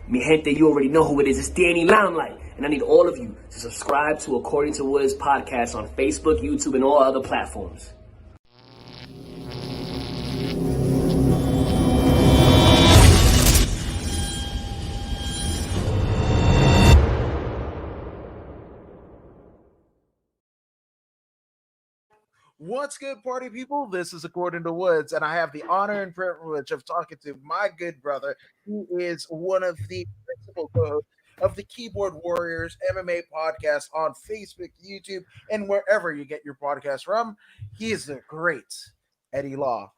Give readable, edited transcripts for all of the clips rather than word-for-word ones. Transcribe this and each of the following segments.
Mi gente, you already know who it is. It's Danny Limelight. And I need all of you to subscribe to According to Woods podcast on Facebook, YouTube, and all other platforms. What's good, party people? This is According to Woods, and I have the honor and privilege of talking to my good brother, who is one of the principal co-hosts of the Keyboard Warriors MMA podcast on Facebook, YouTube, and wherever you get your podcast from. He is the great Eddie Law.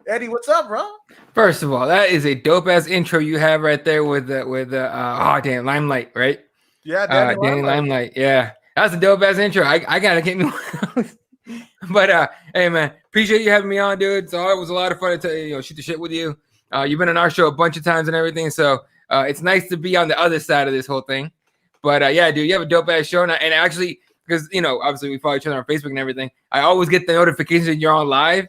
Eddie, what's up, bro? First of all, that is a dope ass intro you have right there with Limelight, right? Yeah, Danny Limelight. Yeah, that's a dope ass intro. I gotta get me one. But hey man, appreciate you having me on, dude. So it was a lot of fun to shoot the shit with you. You've been on our show a bunch of times and everything, so it's nice to be on the other side of this whole thing. But yeah, dude, you have a dope ass show, and actually, because obviously we follow each other on Facebook and everything, I always get the notification that you're on live,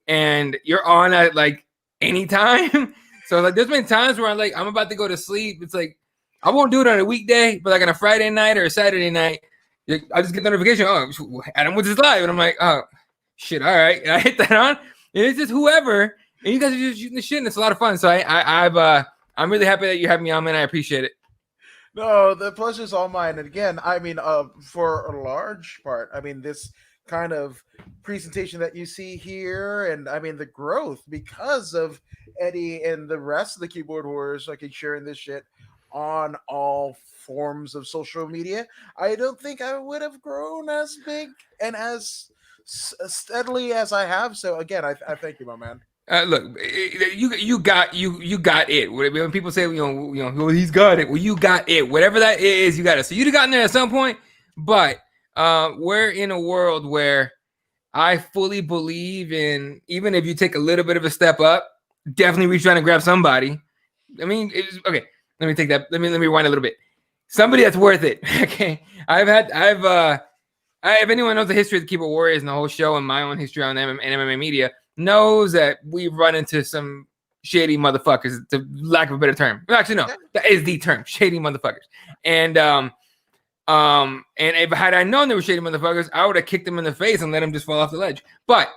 and you're on at like any time. So like, there's been times where I'm about to go to sleep. It's like I won't do it on a weekday, but like on a Friday night or a Saturday night, I just get the notification. Oh, Adam Woods is live, and I'm like, oh shit, all right. And I hit that on, and it's just whoever, and you guys are just shooting the shit, and it's a lot of fun. So I'm really happy that you have me on, man. I appreciate it. No, the pleasure's all mine. And again, I mean, for a large part, I mean, this kind of presentation that you see here, and I mean the growth because of Eddie and the rest of the Keyboard Warriors, like sharing this shit on all forms of social media. I don't think I would have grown as big and as steadily as I have. So again, I thank you, my man. Look, you got it. When people say well, he's got it. Well, you got it. Whatever that is, you got it. So you'd have gotten there at some point, but we're in a world where I fully believe in, even if you take a little bit of a step up, definitely reach around and grab somebody. I mean, okay. Let me take that. Let me rewind a little bit. Somebody that's worth it. Okay. If anyone knows the history of the Keyboard Warriors and the whole show and my own history on MMA media, knows that we run into some shady motherfuckers, to lack of a better term. Actually, no, that is the term, shady motherfuckers. And if had I known they were shady motherfuckers, I would have kicked them in the face and let them just fall off the ledge. But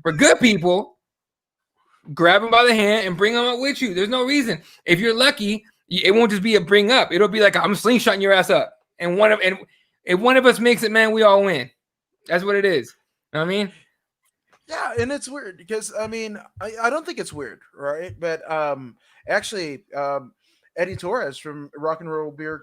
for good people, grab them by the hand and bring them up with you. There's no reason. If you're lucky, it won't just be a bring up. It'll be like, I'm slingshotting your ass up. And if one of us makes it, man, we all win. That's what it is. You know what I mean? Yeah, and it's weird because I mean, I don't think it's weird, right? But actually, Eddie Torres from Rock and Roll Beer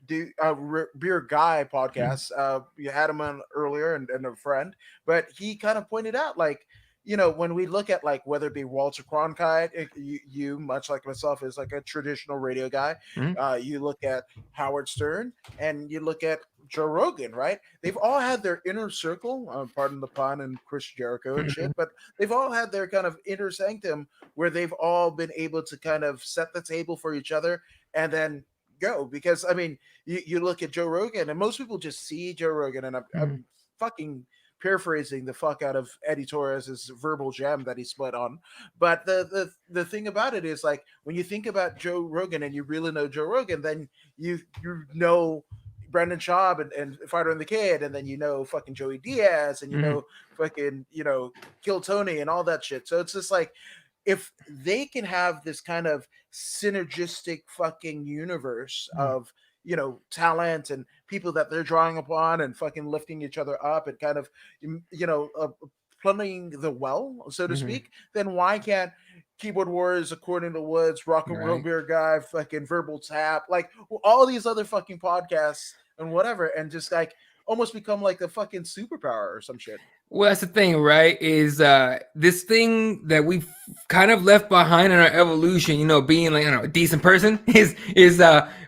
Guy podcast, you had him on earlier and a friend, but he kind of pointed out like, when we look at like whether it be Walter Cronkite, you much like myself is like a traditional radio guy. Mm-hmm. You look at Howard Stern and you look at Joe Rogan, right? They've all had their inner circle, pardon the pun, and Chris Jericho and shit, but they've all had their kind of inner sanctum where they've all been able to kind of set the table for each other and then go. Because I mean, you look at Joe Rogan, and most people just see Joe Rogan, and I'm fucking paraphrasing the fuck out of Eddie Torres's verbal gem that he split on. But the thing about it is, like, when you think about Joe Rogan and you really know Joe Rogan, then you know Brendan Schaub and Fighter and the Kid, and then fucking Joey Diaz, and fucking Kill Tony and all that shit. So it's just like, if they can have this kind of synergistic fucking universe of talent and people that they're drawing upon and fucking lifting each other up and kind of plumbing the well, so to speak, then why can't Keyboard Warriors, According to Woods, Rock and Roll Beer Guy, fucking Verbal Tap, like all these other fucking podcasts and whatever, and just like almost become like the fucking superpower or some shit? Well, that's the thing, right? Is this thing that we've kind of left behind in our evolution, being like, a decent person is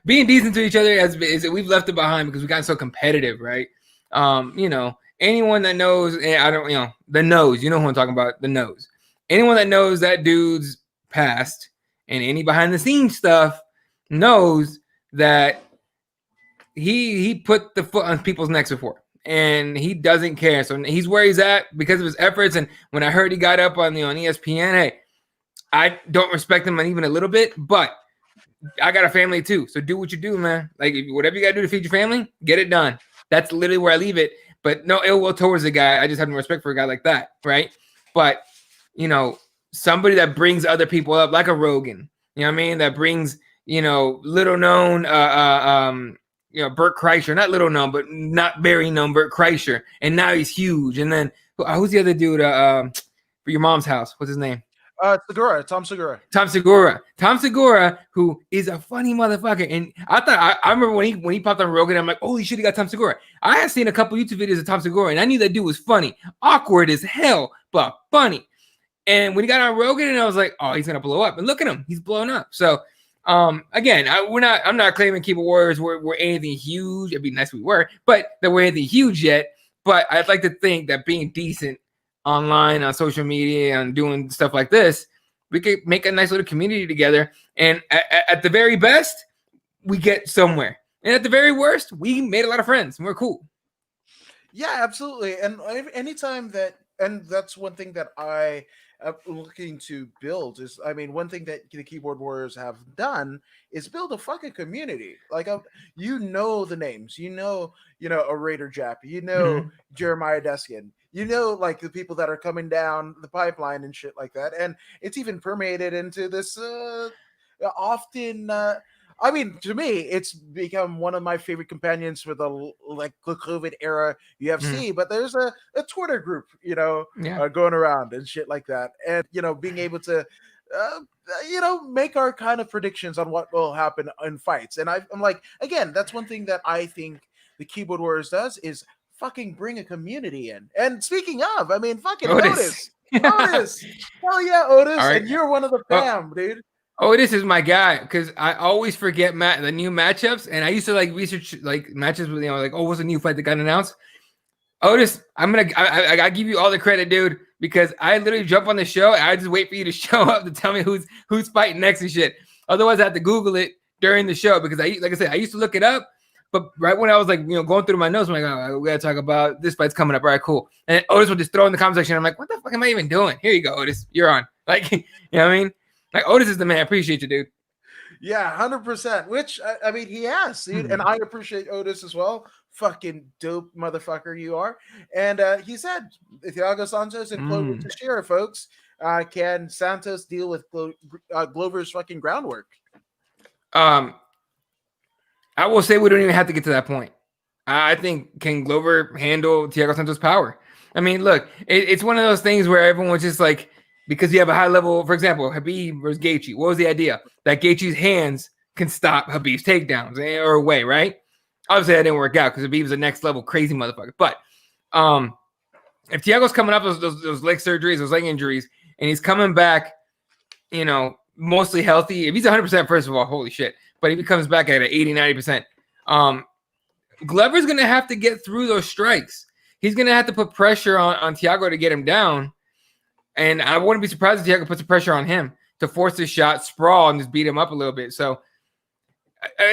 being decent to each other is we've left it behind because we've gotten so competitive, right? Anyone that knows, the knows, who I'm talking about, the knows. Anyone that knows that dude's past and any behind the scenes stuff knows that he put the foot on people's necks before. And he doesn't care. So he's where he's at because of his efforts. And when I heard he got up on ESPN, hey, I don't respect him even a little bit, but I got a family too, so do what you do, man. Like whatever you gotta do to feed your family, get it done. That's literally where I leave it. But no ill will towards the guy. I just have no respect for a guy like that, right? But somebody that brings other people up, like a Rogan, you know what I mean? That brings, little known, Bert Kreischer, not little known, but not very known Bert Kreischer, and now he's huge. And then who's the other dude? For your mom's house, what's his name? Tom Segura. Tom Segura, who is a funny motherfucker. And I remember when he popped on Rogan, I'm like, holy shit, he got Tom Segura. I had seen a couple YouTube videos of Tom Segura, and I knew that dude was funny, awkward as hell, but funny. And when he got on Rogan, and I was like, oh, he's gonna blow up. And look at him, he's blown up. So again, I'm not claiming Keyboard Warriors were anything huge. It'd be nice if we were, but that we're anything huge yet. But I'd like to think that being decent online on social media and doing stuff like this, we could make a nice little community together. And at the very best, we get somewhere. And at the very worst, we made a lot of friends and we're cool. Yeah, absolutely. And anytime and that's one thing that I am looking to build is, one thing that the Keyboard Warriors have done is build a fucking community. Like, the names, a Raider Jap, Jeremiah Deskin, like the people that are coming down the pipeline and shit like that. And it's even permeated into this often to me, it's become one of my favorite companions for the COVID era UFC. But there's a Twitter group, going around and shit like that, and being able to, make our kind of predictions on what will happen in fights. And I'm like, again, that's one thing that I think the Keyboard Warriors does is fucking bring a community in. And speaking of, fucking Otis. Hell yeah, Otis, right. And you're one of the fam, dude. Otis is my guy because I always forget the new matchups, and I used to research matches with what's the new fight that got announced. Otis, I give you all the credit, dude, because I literally jump on the show and I just wait for you to show up to tell me who's fighting next and shit. Otherwise, I have to Google it during the show because I used to look it up, but right when I was going through my notes, I'm like, oh, we gotta talk about this fight's coming up. All right, cool. And Otis would just throw in the comment section. I'm like, what the fuck am I even doing? Here you go, Otis. You're on. You know what I mean? Otis is the man. I appreciate you, dude. Yeah, 100%. Which he has, dude, and I appreciate Otis as well. Fucking dope motherfucker you are. And he said, Thiago Santos and Glover Teixeira, folks. Can Santos deal with Glover's fucking groundwork? I will say we don't even have to get to that point. I think can Glover handle Thiago Santos' power? Look, it's one of those things where everyone's just like. Because you have a high level, for example, Khabib versus Gaethje. What was the idea? That Gaethje's hands can stop Khabib's takedowns or away, right? Obviously, that didn't work out because Khabib's a next level crazy motherfucker. But if Thiago's coming up those leg surgeries, those leg injuries, and he's coming back, mostly healthy. If he's 100%, first of all, holy shit. But if he comes back at 80, 90%, Glover's going to have to get through those strikes. He's going to have to put pressure on Thiago to get him down. And I wouldn't be surprised if Thiago puts the pressure on him to force his shot, sprawl, and just beat him up a little bit. So,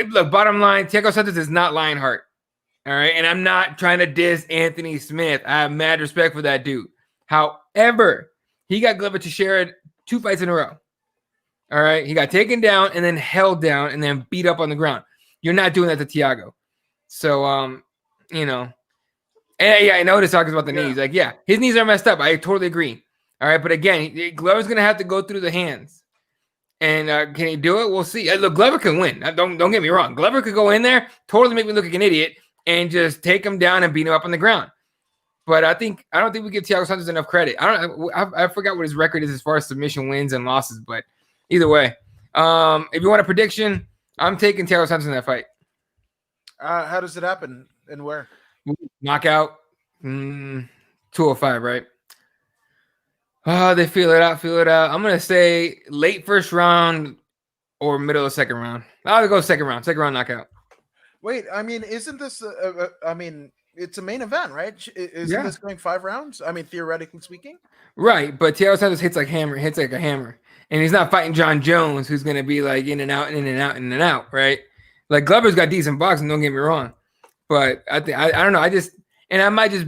look, bottom line, Thiago Santos is not Lionheart. All right? And I'm not trying to diss Anthony Smith. I have mad respect for that dude. However, he got Glover Teixeira 2 fights in a row. All right? He got taken down and then held down and then beat up on the ground. You're not doing that to Thiago. So, And yeah, I know this talks about the knees. His knees are messed up. I totally agree. All right, but again, Glover's going to have to go through the hands. And can he do it? We'll see. Look, Glover can win. Don't get me wrong. Glover could go in there, totally make me look like an idiot, and just take him down and beat him up on the ground. But I don't think we give Thiago Santos enough credit. I forgot what his record is as far as submission wins and losses, but either way. If you want a prediction, I'm taking Thiago Santos in that fight. How does it happen and where? Knockout. 205, right? They feel it out. I'm going to say late first round or middle of second round. I'll go second round knockout. Wait, isn't this, it's a main event, right? Isn't this going 5 rounds? Theoretically speaking. Right, but Thiago Santos hits like a hammer. And he's not fighting John Jones, who's going to be like in and out, right? Like Glover's got decent boxing, don't get me wrong. But I don't know. I might just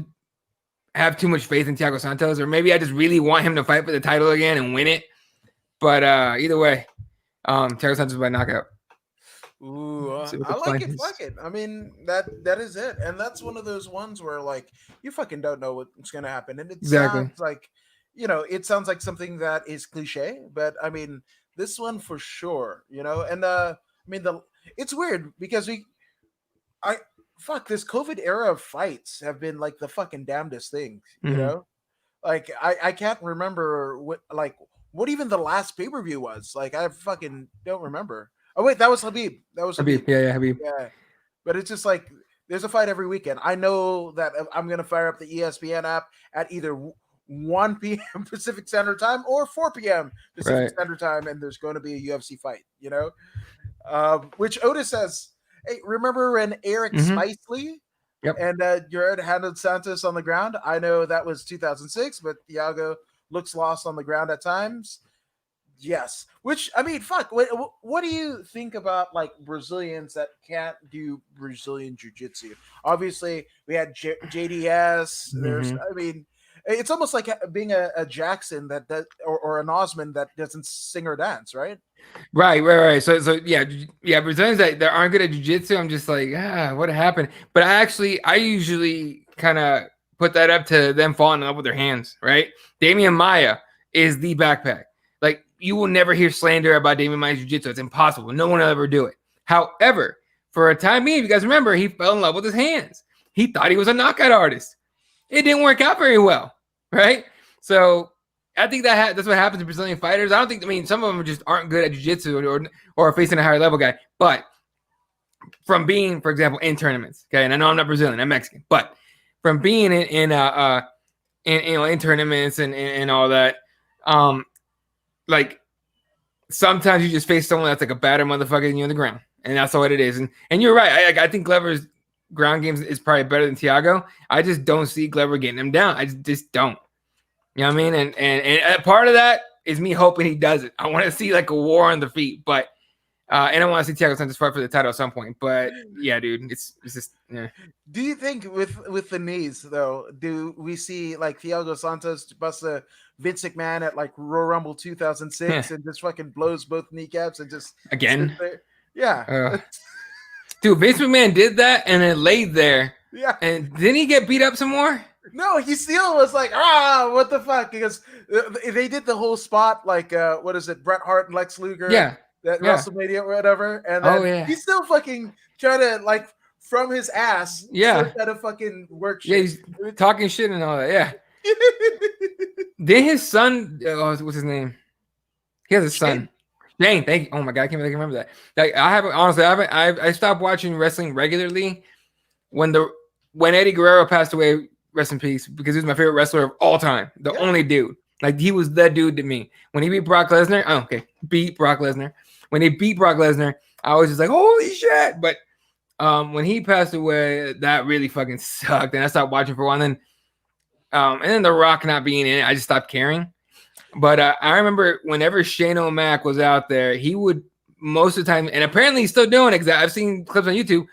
have too much faith in Thiago Santos, or maybe I just really want him to fight for the title again and win it. But either way, Thiago Santos by knockout. Ooh, See what I the like fun it. is. Fuck it. I mean, that is it, and that's one of those ones where like you fucking don't know what's gonna happen, and it Exactly. sounds like, it sounds like something that is cliche, but I mean, this one for sure, and I mean it's weird because I fuck this COVID era of fights have been like the fucking damnedest thing, Hmm. Like I can't remember what even the last pay per view was. Like I fucking don't remember. Oh wait, that was Habib. That was Habib. Habib, yeah, Habib. Yeah, but it's just like there's a fight every weekend. I know that I'm gonna fire up the ESPN app at either 1 p.m. Pacific Standard Time or 4 p.m. Pacific Right. Standard Time, and there's going to be a UFC fight. Which Otis says, "Hey, remember when Eric Hmm. Spicely Yep. and Jared handled Santos on the ground? I know that was 2006, but Thiago looks lost on the ground at times." Yes. Which I mean, fuck. What do you think about like Brazilians that can't do Brazilian jiu-jitsu? Obviously, we had JDS. There's, Hmm. I mean, it's almost like being a Jackson that does, or an Osman that doesn't sing or dance, right? Right. So yeah, yeah. Brazilians that aren't good at jiu-jitsu, I'm just like, what happened? But I usually kind of put that up to them falling in love with their hands, right? Damian Maya is the backpack. Like you will never hear slander about Damian Maya's jiu-jitsu. It's impossible. No one will ever do it. However, for a time being, if you guys remember, he fell in love with his hands. He thought he was a knockout artist. It didn't work out very well, right? So I think that's what happens to Brazilian fighters. I don't think. I mean, some of them just aren't good at jiu-jitsu or are facing a higher level guy. But from being, for example, in tournaments, okay, and I know I'm not Brazilian, I'm Mexican, but from being in tournaments and all that, like sometimes you just face someone that's like a badder motherfucker than you on the ground, and that's what it is. And you're right. I think Glover's ground games is probably better than Thiago. I just don't see Glover getting him down. I just don't. You know what I mean? And part of that is me hoping he does it. I want to see like a war on the feet, but and I want to see Thiago Santos fight for the title at some point. But yeah, dude, it's just yeah. Do you think with the knees though, do we see like Thiago Santos bust a Vince McMahon at like Royal Rumble 2006 and just fucking blows both kneecaps and just sits Again. there? Yeah, Dude, Vince McMahon did that and then laid there. yeah. And didn't he get beat up some more? No, he still was like, what the fuck? Because they did the whole spot, like, what is it, Bret Hart and Lex Luger, Yeah. that Yeah. WrestleMania or whatever, and Oh then yeah. he's still fucking trying to like from his ass, Yeah. still try to fucking work Yeah, shit. he's talking shit and all that. Yeah. Then his son, what's his name? He has a son. Shane, thank you. Oh my god, I can't even remember that. Like I haven't honestly, I stopped watching wrestling regularly when Eddie Guerrero passed away. Rest in peace, because he was my favorite wrestler of all time. The only dude. Like he was the dude to me. When he beat Brock Lesnar, beat Brock Lesnar. When he beat Brock Lesnar, I was just like, holy shit. But when he passed away, that really fucking sucked. And I stopped watching for a while. And then The Rock not being in it, I just stopped caring. But I remember whenever Shane O'Mac was out there, he would most of the time, and apparently he's still doing it because I've seen clips on YouTube.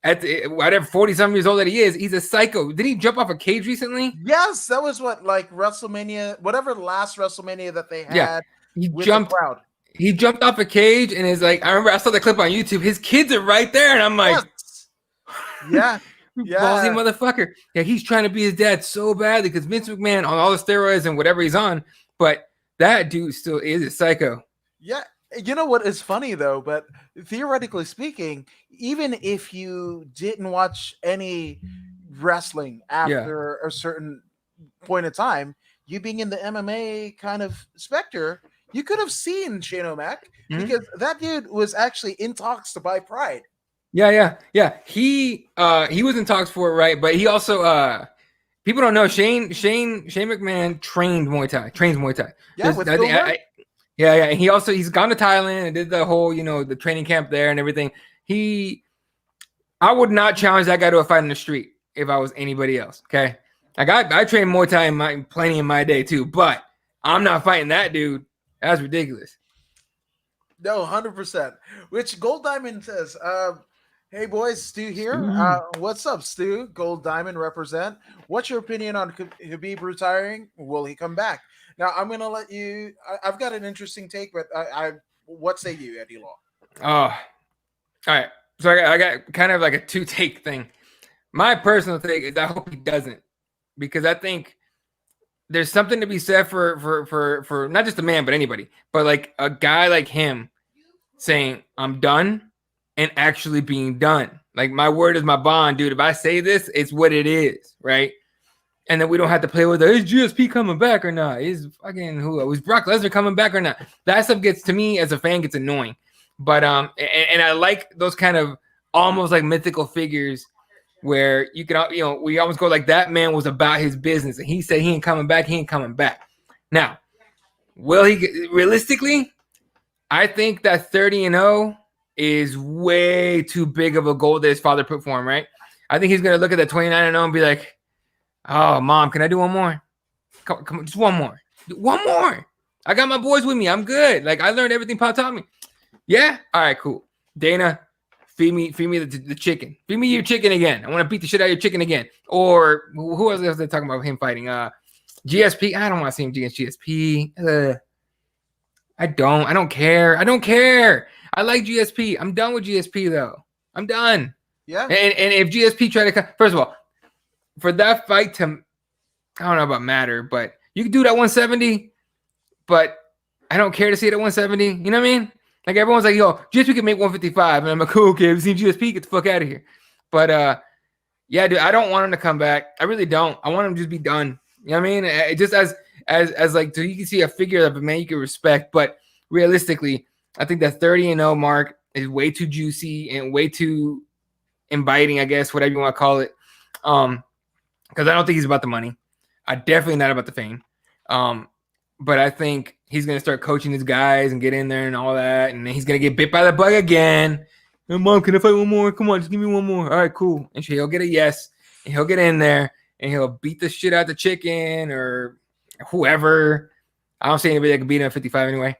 At whatever 40-something years old that he is, he's a psycho. Did he jump off a cage recently? Yes, that was what, like WrestleMania, whatever the last WrestleMania that they had. Yeah, he with jumped. the crowd. He jumped off a cage and is like, I remember I saw the clip on YouTube. His kids are right there, and I'm like, yes. Yeah, ballsy motherfucker. Yeah, he's trying to be his dad so badly because Vince McMahon on all the steroids and whatever he's on, but that dude still is a psycho. Yeah. You know what is funny though, but theoretically speaking, even if you didn't watch any wrestling after a certain point of time, you being in the MMA kind of specter, you could have seen Shane O'Mac because that dude was actually in talks to buy Pride. Yeah. He was in talks for it, right? But he also people don't know Shane McMahon trains Muay Thai. Yeah, with Phil Murray. Yeah. And he's gone to Thailand and did the whole, the training camp there and everything. I would not challenge that guy to a fight in the street if I was anybody else. Okay. Like I trained Muay Thai plenty in my day too, but I'm not fighting that dude. That's ridiculous. No, 100%. Which Gold Diamond says, hey boys, Stu here. What's up, Stu? Gold Diamond represent. What's your opinion on Khabib retiring? Will he come back? Now I'm gonna let you. I've got an interesting take, but what say you, Eddie Law? All right. So I got kind of like a two-take thing. My personal take is I hope he doesn't, because I think there's something to be said for not just a man, but anybody, but like a guy like him saying, I'm done, and actually being done. Like, my word is my bond, dude. If I say this, it's what it is, right? And then we don't have to play with it. Is GSP coming back or not? Is fucking who? Is Brock Lesnar coming back or not? That stuff gets, to me as a fan, gets annoying. But and I like those kind of almost like mythical figures where you can, we almost go like, that man was about his business, and he said he ain't coming back. He ain't coming back. Now, will he? Realistically, I think that 30-0 is way too big of a goal that his father put for him, right? I think he's gonna look at that 29-0 and be like, "Oh, mom, can I do one more? Come on, just one more. One more. I got my boys with me. I'm good. Like, I learned everything Pop taught me. Yeah. All right, cool. Dana, feed me the chicken. Feed me your chicken again. I want to beat the shit out of your chicken again. Or who else was they talking about him fighting? GSP. I don't want to see him against GSP. I don't care. I like GSP. I'm done with GSP though. I'm done. Yeah. And if GSP try to come, first of all, for that fight to, I don't know about matter, but you can do that 170, but I don't care to see it at 170. You know what I mean? Like, everyone's like, yo, GSP can make 155. And I'm like, cool, okay, we've seen GSP, get the fuck out of here. But yeah, dude, I don't want him to come back. I really don't. I want him to just be done. You know what I mean? Just as like, so you can see a figure of a man you can respect, but realistically, I think that 30-0 mark is way too juicy and way too inviting, I guess, whatever you want to call it. Because I don't think he's about the money. I'm definitely not about the fame. But I think he's gonna start coaching his guys and get in there and all that, and then he's gonna get bit by the bug again. Hey, mom, can I fight one more? Come on, just give me one more. All right, cool. And he'll get a yes, and he'll get in there, and he'll beat the shit out of the chicken or whoever. I don't see anybody that can beat him at 55 anyway.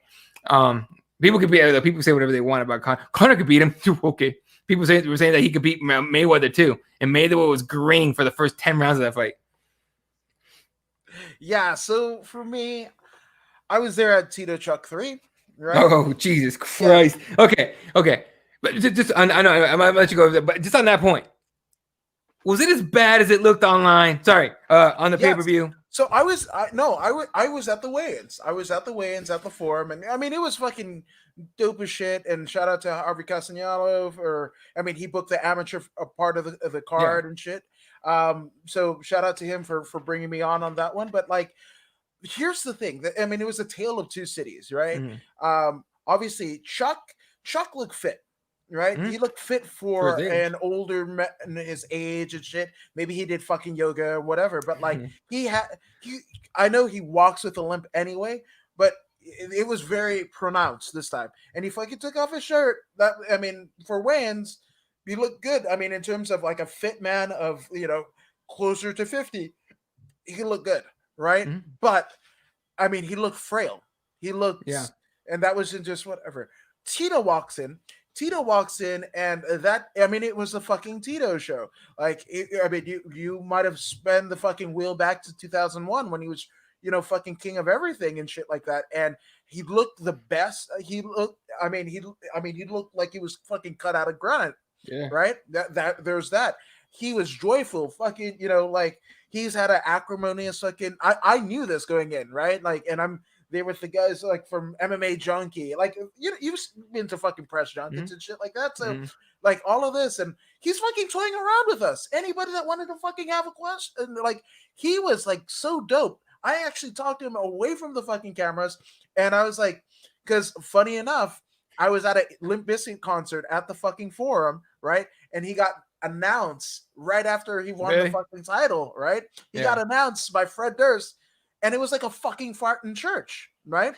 People say whatever they want about Conor. Conor could beat him. Okay. People were saying that he could beat Mayweather too, and Mayweather was grinning for the first 10 rounds of that fight. Yeah. So for me, I was there at Tito Chuck 3, right? Oh, Jesus Christ. Yeah. Okay. But just I know I might let you go over there, but just on that point, was it as bad as it looked online? Sorry, on the pay-per-view. So I was at the weigh-ins. I was at the weigh-ins at the forum, and I mean, it was fucking dope as shit. And shout out to Harvey Castagnolo he booked the amateur part of the card and shit. So shout out to him for bringing me on that one. But like, here's the thing. It was a tale of two cities, right? Mm-hmm. Obviously, Chuck looked fit. Right, he looked fit for an older man his age and shit. Maybe he did fucking yoga or whatever, but like I know he walks with a limp anyway, but it was very pronounced this time. And he fucking took off his shirt. For weigh-ins, he looked good. In terms of like a fit man of closer to 50, he looked good, right? Mm-hmm. But he looked frail. He looked, and that wasn't just whatever. Tito walks in, and that it was a fucking Tito show. Like, you might have spun the fucking wheel back to 2001 when he was, fucking king of everything and shit like that. And he looked the best. He looked like he was fucking cut out of granite. Yeah. Right. That there's that. He was joyful. Fucking, like he's had an acrimonious fucking. I knew this going in, right? Like, and I'm. They were the guys like from MMA Junkie, like you've been to fucking press junkets and shit like that. So like all of this, and he's fucking toying around with us. Anybody that wanted to fucking have a question, like he was like so dope. I actually talked to him away from the fucking cameras, and I was like, because funny enough, I was at a Limp Bizkit concert at the fucking forum, right? And he got announced right after he won the fucking title, right? He got announced by Fred Durst. And it was like a fucking fart in church, right?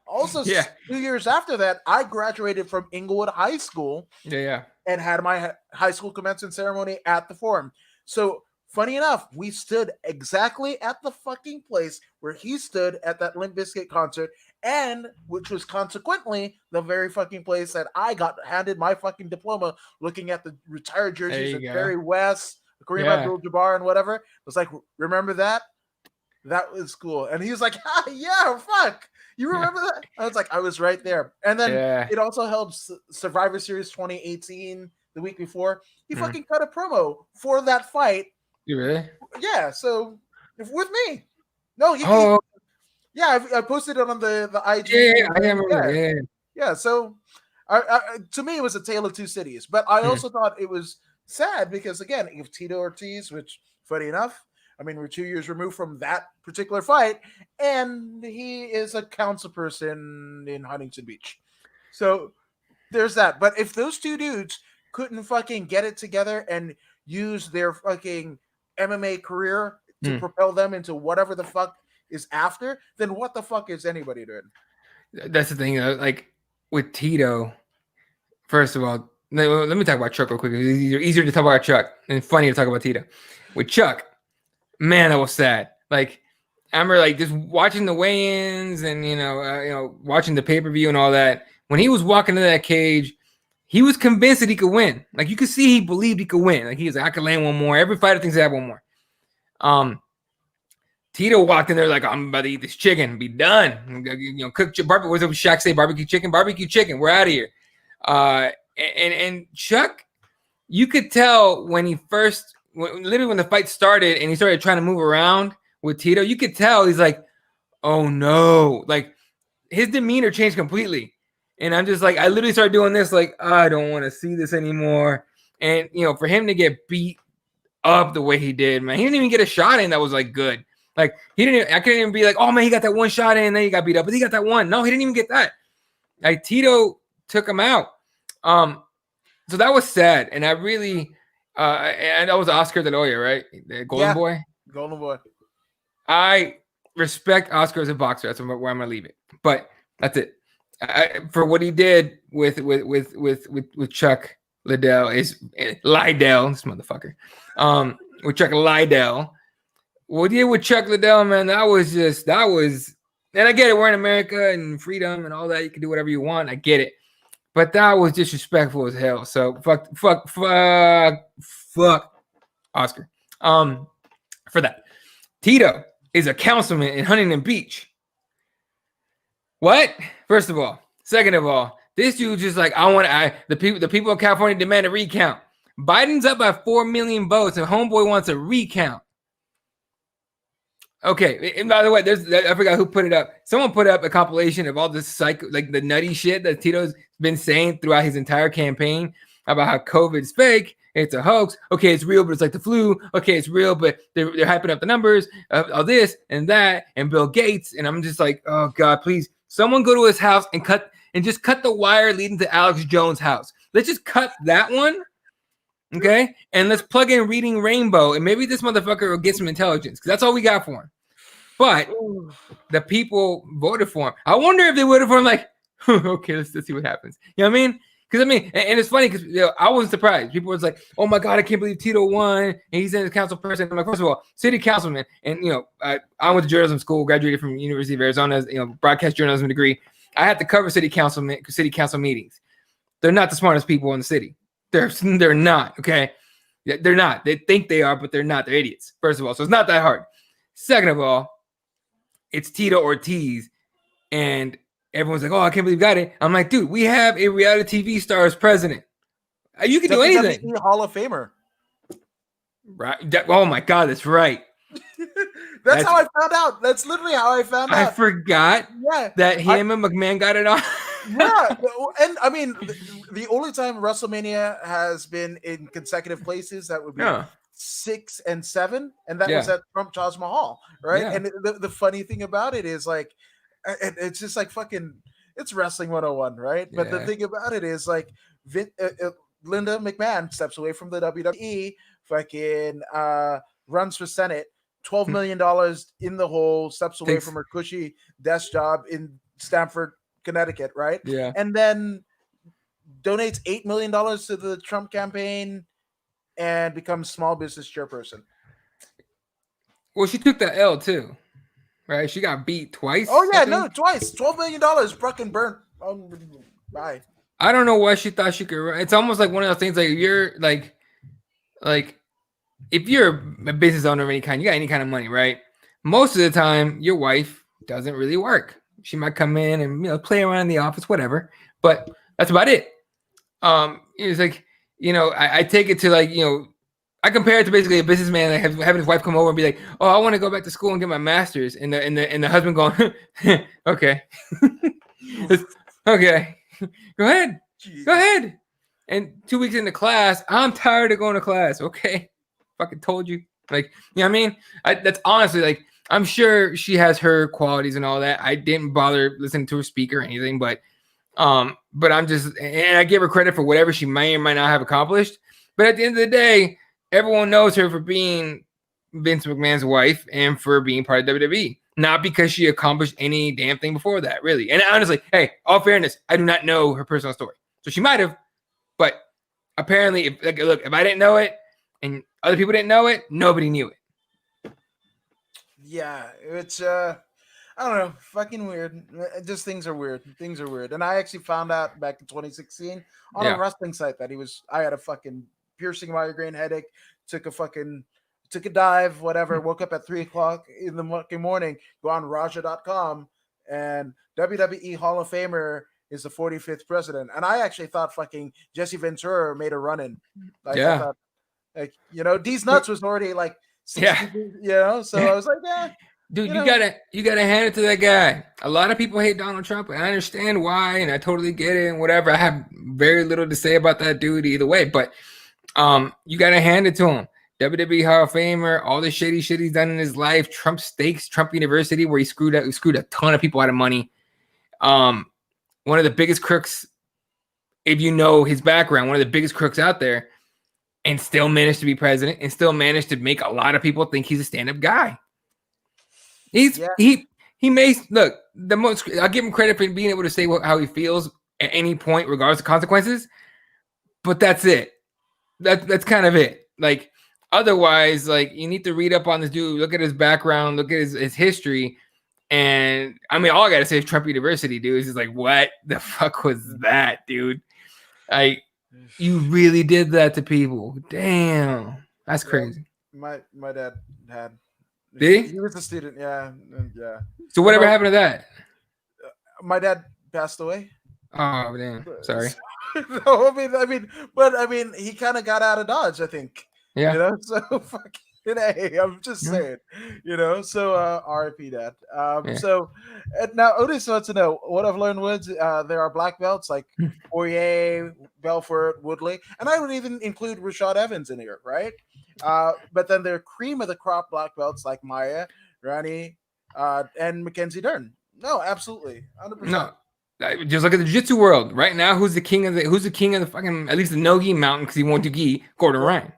Also, 2 years after that, I graduated from Inglewood High School. And had my high school commencement ceremony at the forum. So, funny enough, we stood exactly at the fucking place where he stood at that Limp Bizkit concert, and which was consequently the very fucking place that I got handed my fucking diploma, looking at the retired jerseys of Barry West, Kareem Abdul-Jabbar, and whatever. It was like, remember that? That was cool. And he was like, yeah, fuck. You remember that? I was like, I was right there. And then Yeah. it also held Survivor Series 2018 the week before. He Mhm. fucking cut a promo for that fight. You really? Yeah, so with me. No, Oh, I posted it on the IG. yeah, I remember. Yeah. Yeah, so to me, it was a tale of two cities. But I also thought it was sad because, again, if Tito Ortiz, which, funny enough, I mean, we're 2 years removed from that particular fight, and he is a council person in Huntington Beach. So there's that. But if those two dudes couldn't fucking get it together and use their fucking MMA career to propel them into whatever the fuck is after, then what the fuck is anybody doing? That's the thing. Like with Tito, first of all, let me talk about Chuck real quick. It's easier to talk about Chuck and funny to talk about Tito. With Chuck, man, that was sad. Like I remember, like just watching the weigh-ins and watching the pay-per-view and all that. When he was walking into that cage, he was convinced that he could win. Like you could see, he believed he could win. Like he was like, I could land one more. Every fighter thinks they have one more. Tito walked in there like, I'm about to eat this chicken, be done. Cook barbecue. What's up Shaq say? Barbecue chicken. We're out of here. And Chuck, you could tell when he first, literally when the fight started and he started trying to move around with Tito, you could tell he's like, oh no, like his demeanor changed completely. And I'm just like, I literally started doing this, like, I don't want to see this anymore. And for him to get beat up the way he did, man, he didn't even get a shot in that was like good. Like I couldn't even be like, oh man, he got that one shot in, and then he got beat up, but he got that one. No, he didn't even get that. Like Tito took him out. So that was sad, and I really, and that was Oscar De La Hoya, right? The Golden Boy. Golden Boy. I respect Oscar as a boxer. That's where I'm gonna leave it. But that's it. For what he did with Chuck Liddell Liddell, this motherfucker. With Chuck Liddell. What he did with Chuck Liddell, man, that was, and I get it, we're in America and freedom and all that. You can do whatever you want. I get it. But that was disrespectful as hell. So fuck Oscar. For that. Tito is a councilman in Huntington Beach. What? First of all. Second of all, this dude just like, the people of California demand a recount. Biden's up by 4 million votes and homeboy wants a recount. Okay, and by the way, I forgot who put it up. Someone put up a compilation of all this like the nutty shit that Tito's been saying throughout his entire campaign about how COVID's fake, it's a hoax. Okay, it's real, but it's like the flu. Okay, it's real, but they're hyping up the numbers of all this and that and Bill Gates. And I'm just like, oh God, please, someone go to his house and cut the wire leading to Alex Jones' house. Let's just cut that one. Okay, and let's plug in Reading Rainbow, and maybe this motherfucker will get some intelligence, because that's all we got for him. But the people voted for him. I wonder if they voted for him like, okay, let's see what happens. You know what I mean? Because and it's funny because I wasn't surprised. People was like, oh my God, I can't believe Tito won, and he's in the council person. I'm like, first of all, city councilman, and I went to journalism school, graduated from University of Arizona, broadcast journalism degree. I had to cover city council meetings. They're not the smartest people in the city. They're not, okay? They're not. They think they are, but they're not. They're idiots, first of all. So it's not that hard. Second of all, it's Tito Ortiz, and everyone's like, oh, I can't believe you got it. I'm like, dude, we have a reality TV star as president. You can do anything. Hall of Famer. Right. Oh, my God, that's right. That's how I found out. That's literally how I found out. I forgot that him and McMahon got it on. Yeah, and I mean, the only time WrestleMania has been in consecutive places, that would be 6 and 7, and that was at Trump Taj Mahal, right? Yeah. And the funny thing about it is, like, it's just like fucking, it's wrestling 101, right? Yeah. But the thing about it is, like, Linda McMahon steps away from the WWE, fucking runs for Senate, $12 million in the hole, steps away from her cushy desk job in Stamford, Connecticut, right? Yeah. And then donates $8 million to the Trump campaign and becomes small business chairperson. Well, she took the L too, right? She got beat twice. Oh yeah, no, twice. $12 million fucking burnt. Bye. I don't know why she thought she could. It's almost like one of those things. Like you're like if you're a business owner of any kind, you got any kind of money, right? Most of the time, your wife doesn't really work. She might come in and play around in the office, whatever. But that's about it. It's like, I take it to like, I compare it to basically a businessman like having his wife come over and be like, "Oh, I want to go back to school and get my master's," and the husband going, "Okay, okay, go ahead, go ahead." And 2 weeks into class, I'm tired of going to class. Okay, fucking told you. Like, you know what I mean? That's honestly like, I'm sure she has her qualities and all that. I didn't bother listening to her speak or anything, but I'm just, and I give her credit for whatever she may or might not have accomplished. But at the end of the day, everyone knows her for being Vince McMahon's wife and for being part of WWE, not because she accomplished any damn thing before that, really. And honestly, hey, all fairness, I do not know her personal story. So she might have, but apparently, if I didn't know it and other people didn't know it, nobody knew it. Yeah, it's I don't know, fucking weird. Just things are weird. Things are weird. And I actually found out back in 2016 on a wrestling site that I had a fucking piercing migraine headache, took a dive, whatever, woke up at 3:00 in the fucking morning, go on Raja.com, and WWE Hall of Famer is the 45th president. And I actually thought fucking Jesse Ventura made a run in. Like, I thought, like, D's Nuts was already like 60, so I was like, yeah. Dude, you gotta hand it to that guy. A lot of people hate Donald Trump, and I understand why, and I totally get it and whatever. I have very little to say about that dude either way, but you gotta hand it to him. WWE Hall of Famer, all the shady shit he's done in his life, Trump Steaks, Trump University, where he screwed a ton of people out of money. One of the biggest crooks, if you know his background, one of the biggest crooks out there, and still managed to be president and still managed to make a lot of people think he's a stand-up guy. He may look the most. I'll give him credit for being able to say how he feels at any point, regardless of consequences. But that's it. That's kind of it. Like, otherwise, like, you need to read up on this dude, look at his background, look at his history. And I mean, all I gotta say is Trump University, dude. Is just like, what the fuck was that, dude? Like, you really did that to people. Damn, that's crazy. My dad had. Did he? He was a student, yeah. So whatever happened to that? My dad passed away. Oh damn, sorry. No, I mean, he kind of got out of Dodge, I think. Yeah. So fucking hey, I'm just saying, So RIP Dad. So now Otis wants to know what I've learned was there are black belts like Poirier, Belfort, Woodley, and I would even include Rashad Evans in here, right? But then there are cream of the crop black belts like Maya, Rani, and Mackenzie Dern. No, absolutely, 100%. No. Just look at the jiu-jitsu world right now. Who's the king of the fucking, at least the no-gi mountain, because he won't do gi? Gordon Ryan.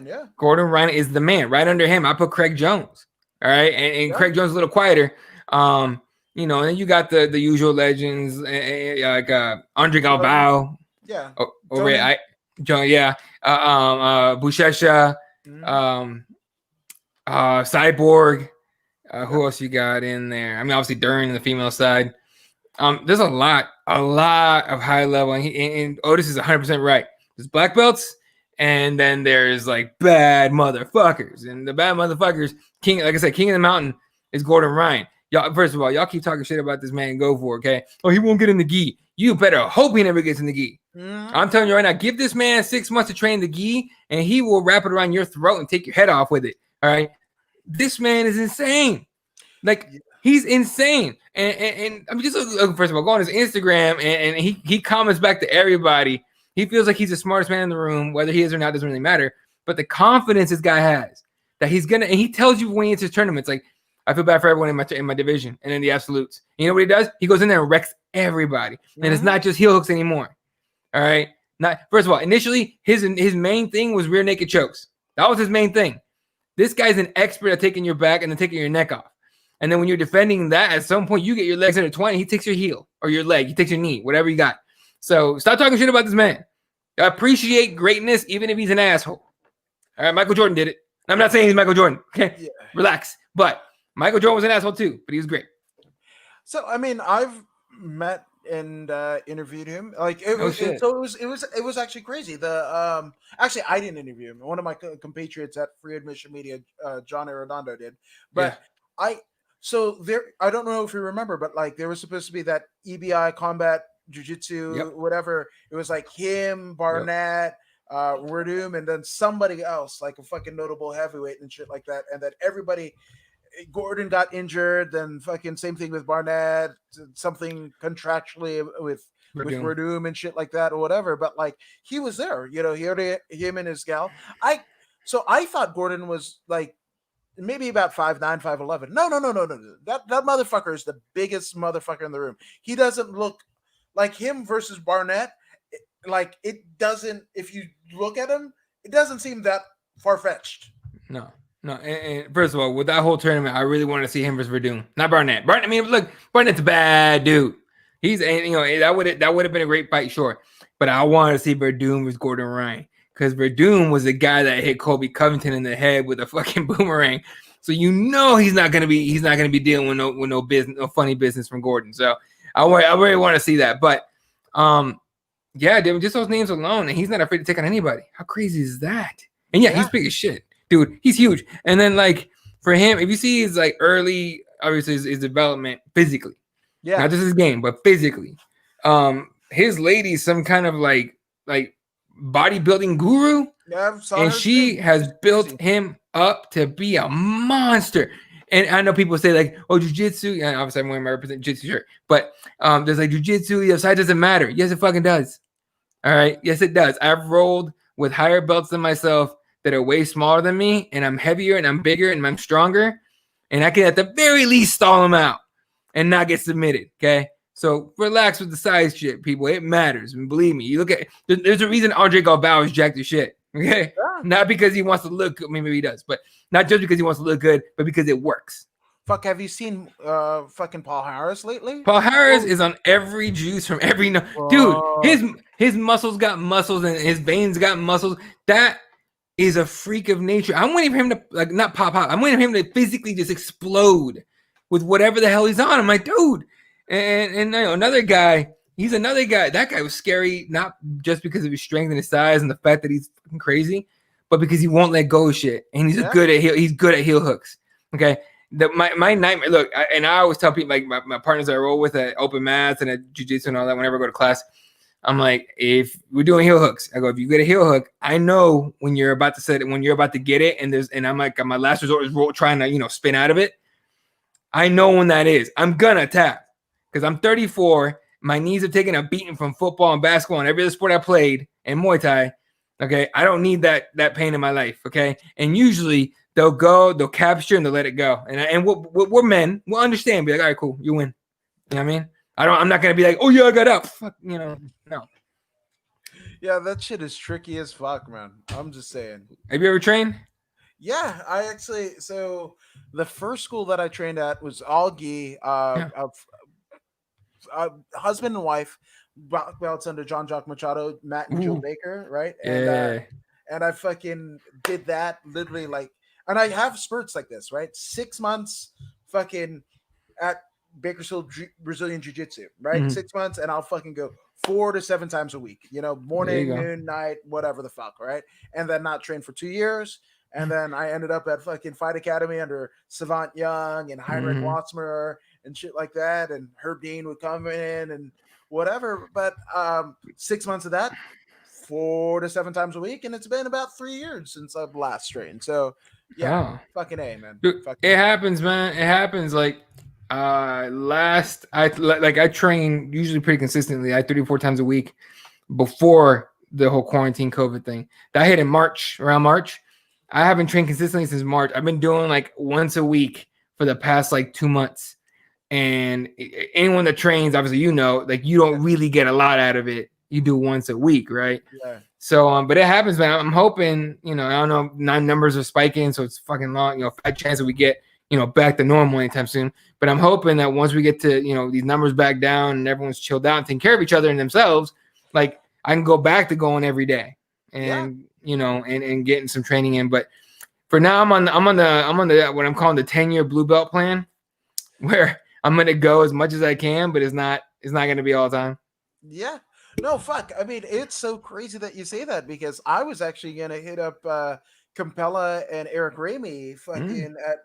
Yeah. Gordon Ryan is the man. Right under him, I put Craig Jones. All right, and Craig Jones is a little quieter. And then you got the usual legends like Andre Galbao. Yeah. Buchecha. Cyborg. Who else you got in there? I mean, obviously Dern on the female side. There's a lot of high level, and Otis is 100% right. There's black belts, and then there's like bad motherfuckers, and the bad motherfuckers, king of the mountain is Gordon Ryan. Y'all, first of all, y'all keep talking shit about this man. Go for it, okay? Oh, he won't get in the gi. You better hope he never gets in the gi. I'm telling you right now, give this man 6 months to train the gi, and he will wrap it around your throat and take your head off with it. All right, this man is insane. Like, he's insane. And I mean, just first of all, go on his Instagram and he comments back to everybody. He feels like he's the smartest man in the room. Whether he is or not doesn't really matter. But the confidence this guy has that he's gonna, and he tells you when he enters tournaments, like, I feel bad for everyone in my division and in the absolutes. You know what he does? He goes in there and wrecks everybody. And it's not just heel hooks anymore. All right. Not first of all, initially his main thing was rear naked chokes. That was his main thing. This guy's an expert at taking your back and then taking your neck off. And then when you're defending that, at some point you get your legs under 20. He takes your heel or your leg. He takes your knee, whatever you got. So stop talking shit about this man. Appreciate greatness, even if he's an asshole. All right, Michael Jordan did it. I'm not saying he's Michael Jordan. Okay, Relax. But Michael Jordan was an asshole too, but he was great. So I mean, I've met and interviewed him. Like it was actually crazy. The actually I didn't interview him. One of my compatriots at Free Admission Media, John Arredondo did. But So there, I don't know if you remember, but like there was supposed to be that EBI combat jiu-jitsu, Yep. whatever. It was like him, Barnett, Werdum, and then somebody else, like a fucking notable heavyweight and shit like that. And then everybody, Gordon got injured, then fucking same thing with Barnett, something contractually with Verdum. Werdum and shit like that or whatever. But like he was there, he already him and his gal. I thought Gordon was like maybe about 5'9", 5'11". No. That motherfucker is the biggest motherfucker in the room. He doesn't look like him versus Barnett. Like it doesn't. If you look at him, it doesn't seem that far fetched. No. And first of all, with that whole tournament, I really want to see him versus Verdum, not Barnett. I mean, look, Barnett's a bad dude. He's, and that would have been a great fight, sure. But I want to see Verdum versus Gordon Ryan, because Verdum was the guy that hit Colby Covington in the head with a fucking boomerang. So he's not gonna be dealing with no business, no funny business from Gordon. So I really want to see that. But yeah, dude, just those names alone, and he's not afraid to take on anybody. How crazy is that? And yeah, he's big as shit, dude. He's huge. And then like for him, if you see his like early, obviously his development physically, not just his game, but physically, his lady's some kind of like bodybuilding guru, and she has built him up to be a monster. And I know people say like, oh, jiu-jitsu, and obviously I'm wearing my represent jiu-jitsu shirt, but there's like jiu-jitsu, the size doesn't matter. Yes, it fucking does. All right, yes, it does. I've rolled with higher belts than myself that are way smaller than me, and I'm heavier and I'm bigger and I'm stronger, and I can at the very least stall them out and not get submitted. Okay, so relax with the size shit, people. It matters. And believe me, you look at, there's a reason Andre Galbao is jacked as shit. Okay, not because he wants to look good. Maybe he does, but not just because he wants to look good, but because it works. Fuck, have you seen fucking Paul Harris lately? Paul Harris is on every juice from every dude. His muscles got muscles and his veins got muscles. That is a freak of nature. I'm waiting for him to like not pop out. I'm waiting for him to physically just explode with whatever the hell he's on. I'm like, dude. And another guy. He's another guy. That guy was scary, not just because of his strength and his size and the fact that he's fucking crazy, but because he won't let go of shit. And he's good at heel hooks. Okay. My nightmare. Look, I always tell people, like my partners I roll with at open mats and at jiu-jitsu and all that, whenever I go to class, I'm like, if we're doing heel hooks, I go, if you get a heel hook, I know when you're about to set it, when you're about to get it, and I'm like, my last resort is trying to spin out of it. I know when that is. I'm gonna tap because I'm 34. My knees have taken a beating from football and basketball and every other sport I played and Muay Thai. Okay, I don't need that pain in my life. Okay, and usually they'll capture and they'll let it go. And we're men. We'll understand. Be like, all right, cool, you win. You know what I mean? I'm not gonna be like, oh yeah, I got up. Fuck, no. Yeah, that shit is tricky as fuck, man. I'm just saying. Have you ever trained? Yeah, I actually. So the first school that I trained at was all gi. Husband and wife, belts under John Jock Machado, Matt and Jill Baker, right? And I fucking did that literally like, and I have spurts like this, right? 6 months fucking at Bakersfield Brazilian Jiu-Jitsu, right? Mm-hmm. 6 months, and I'll fucking go 4 to 7 times a week, morning, noon, night, whatever the fuck, right? And then not train for 2 years. And then I ended up at fucking Fight Academy under Savant Young and Heinrich Watzmer and shit like that. And Herb Dean would come in and whatever. But 6 months of that, 4 to 7 times a week. And it's been about 3 years since I've last trained. So yeah, fucking A, man. Dude, it happens, man. It happens. Like I train usually pretty consistently. I 34 times a week before the whole quarantine COVID thing. That hit in around March. I haven't trained consistently since March. I've been doing like once a week for the past like 2 months. And anyone that trains, obviously, like you don't really get a lot out of it. You do once a week, right? Yeah. So, but it happens, man. I'm hoping, I don't know, numbers are spiking, so it's fucking long, fat chance that we get, back to normal anytime soon. But I'm hoping that once we get to, these numbers back down and everyone's chilled out and taking care of each other and themselves, like I can go back to going every day and, and getting some training in. But for now, I'm on the what I'm calling the 10-year blue belt plan, where I'm going to go as much as I can, but it's not going to be all the time. Yeah. No, fuck. I mean, it's so crazy that you say that because I was actually going to hit up Campella and Eric Ramey fucking at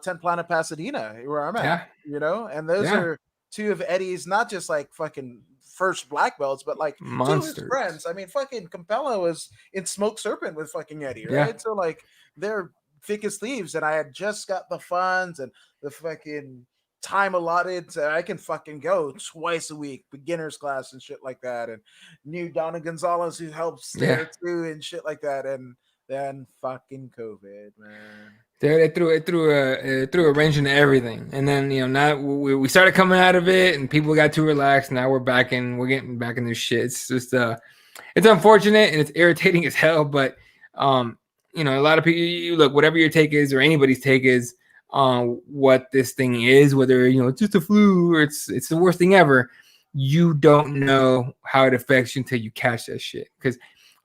10 Planet Pasadena, where I'm at. Yeah. You know, and those Yeah. are two of Eddie's not just like fucking first black belts, but like two of his Monsters. friends. I mean, fucking Campello was in Smoke Serpent with fucking Eddie, Yeah. right? So like they're thick as thieves, and I had just got the funds and the fucking time allotted so I can fucking go twice a week, beginners class and shit like that, and knew Donna Gonzalez who helps there too and shit like that, and then fucking COVID, man. It threw a wrench into everything, and then now we started coming out of it, and people got too relaxed. Now we're getting back in this shit. It's just it's unfortunate and it's irritating as hell. But a lot of people, you look, whatever your take is or anybody's take is on what this thing is, whether it's just a flu or it's the worst thing ever. You don't know how it affects you until you catch that shit. Because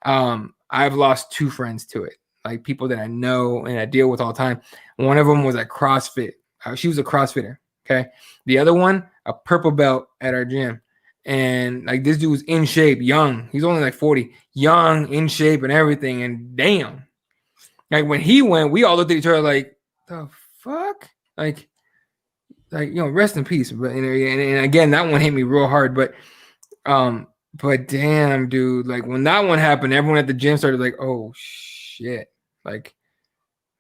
I've lost 2 friends to it. Like people that I know and I deal with all the time. One of them was at CrossFit. She was a CrossFitter. Okay. The other one, a purple belt at our gym. And like this dude was in shape, young. He's only like 40, young, in shape and everything. And damn. Like when he went, we all looked at each other like, the fuck? Like rest in peace. But and again, that one hit me real hard. But damn, dude, like when that one happened, everyone at the gym started like, oh shit. Like,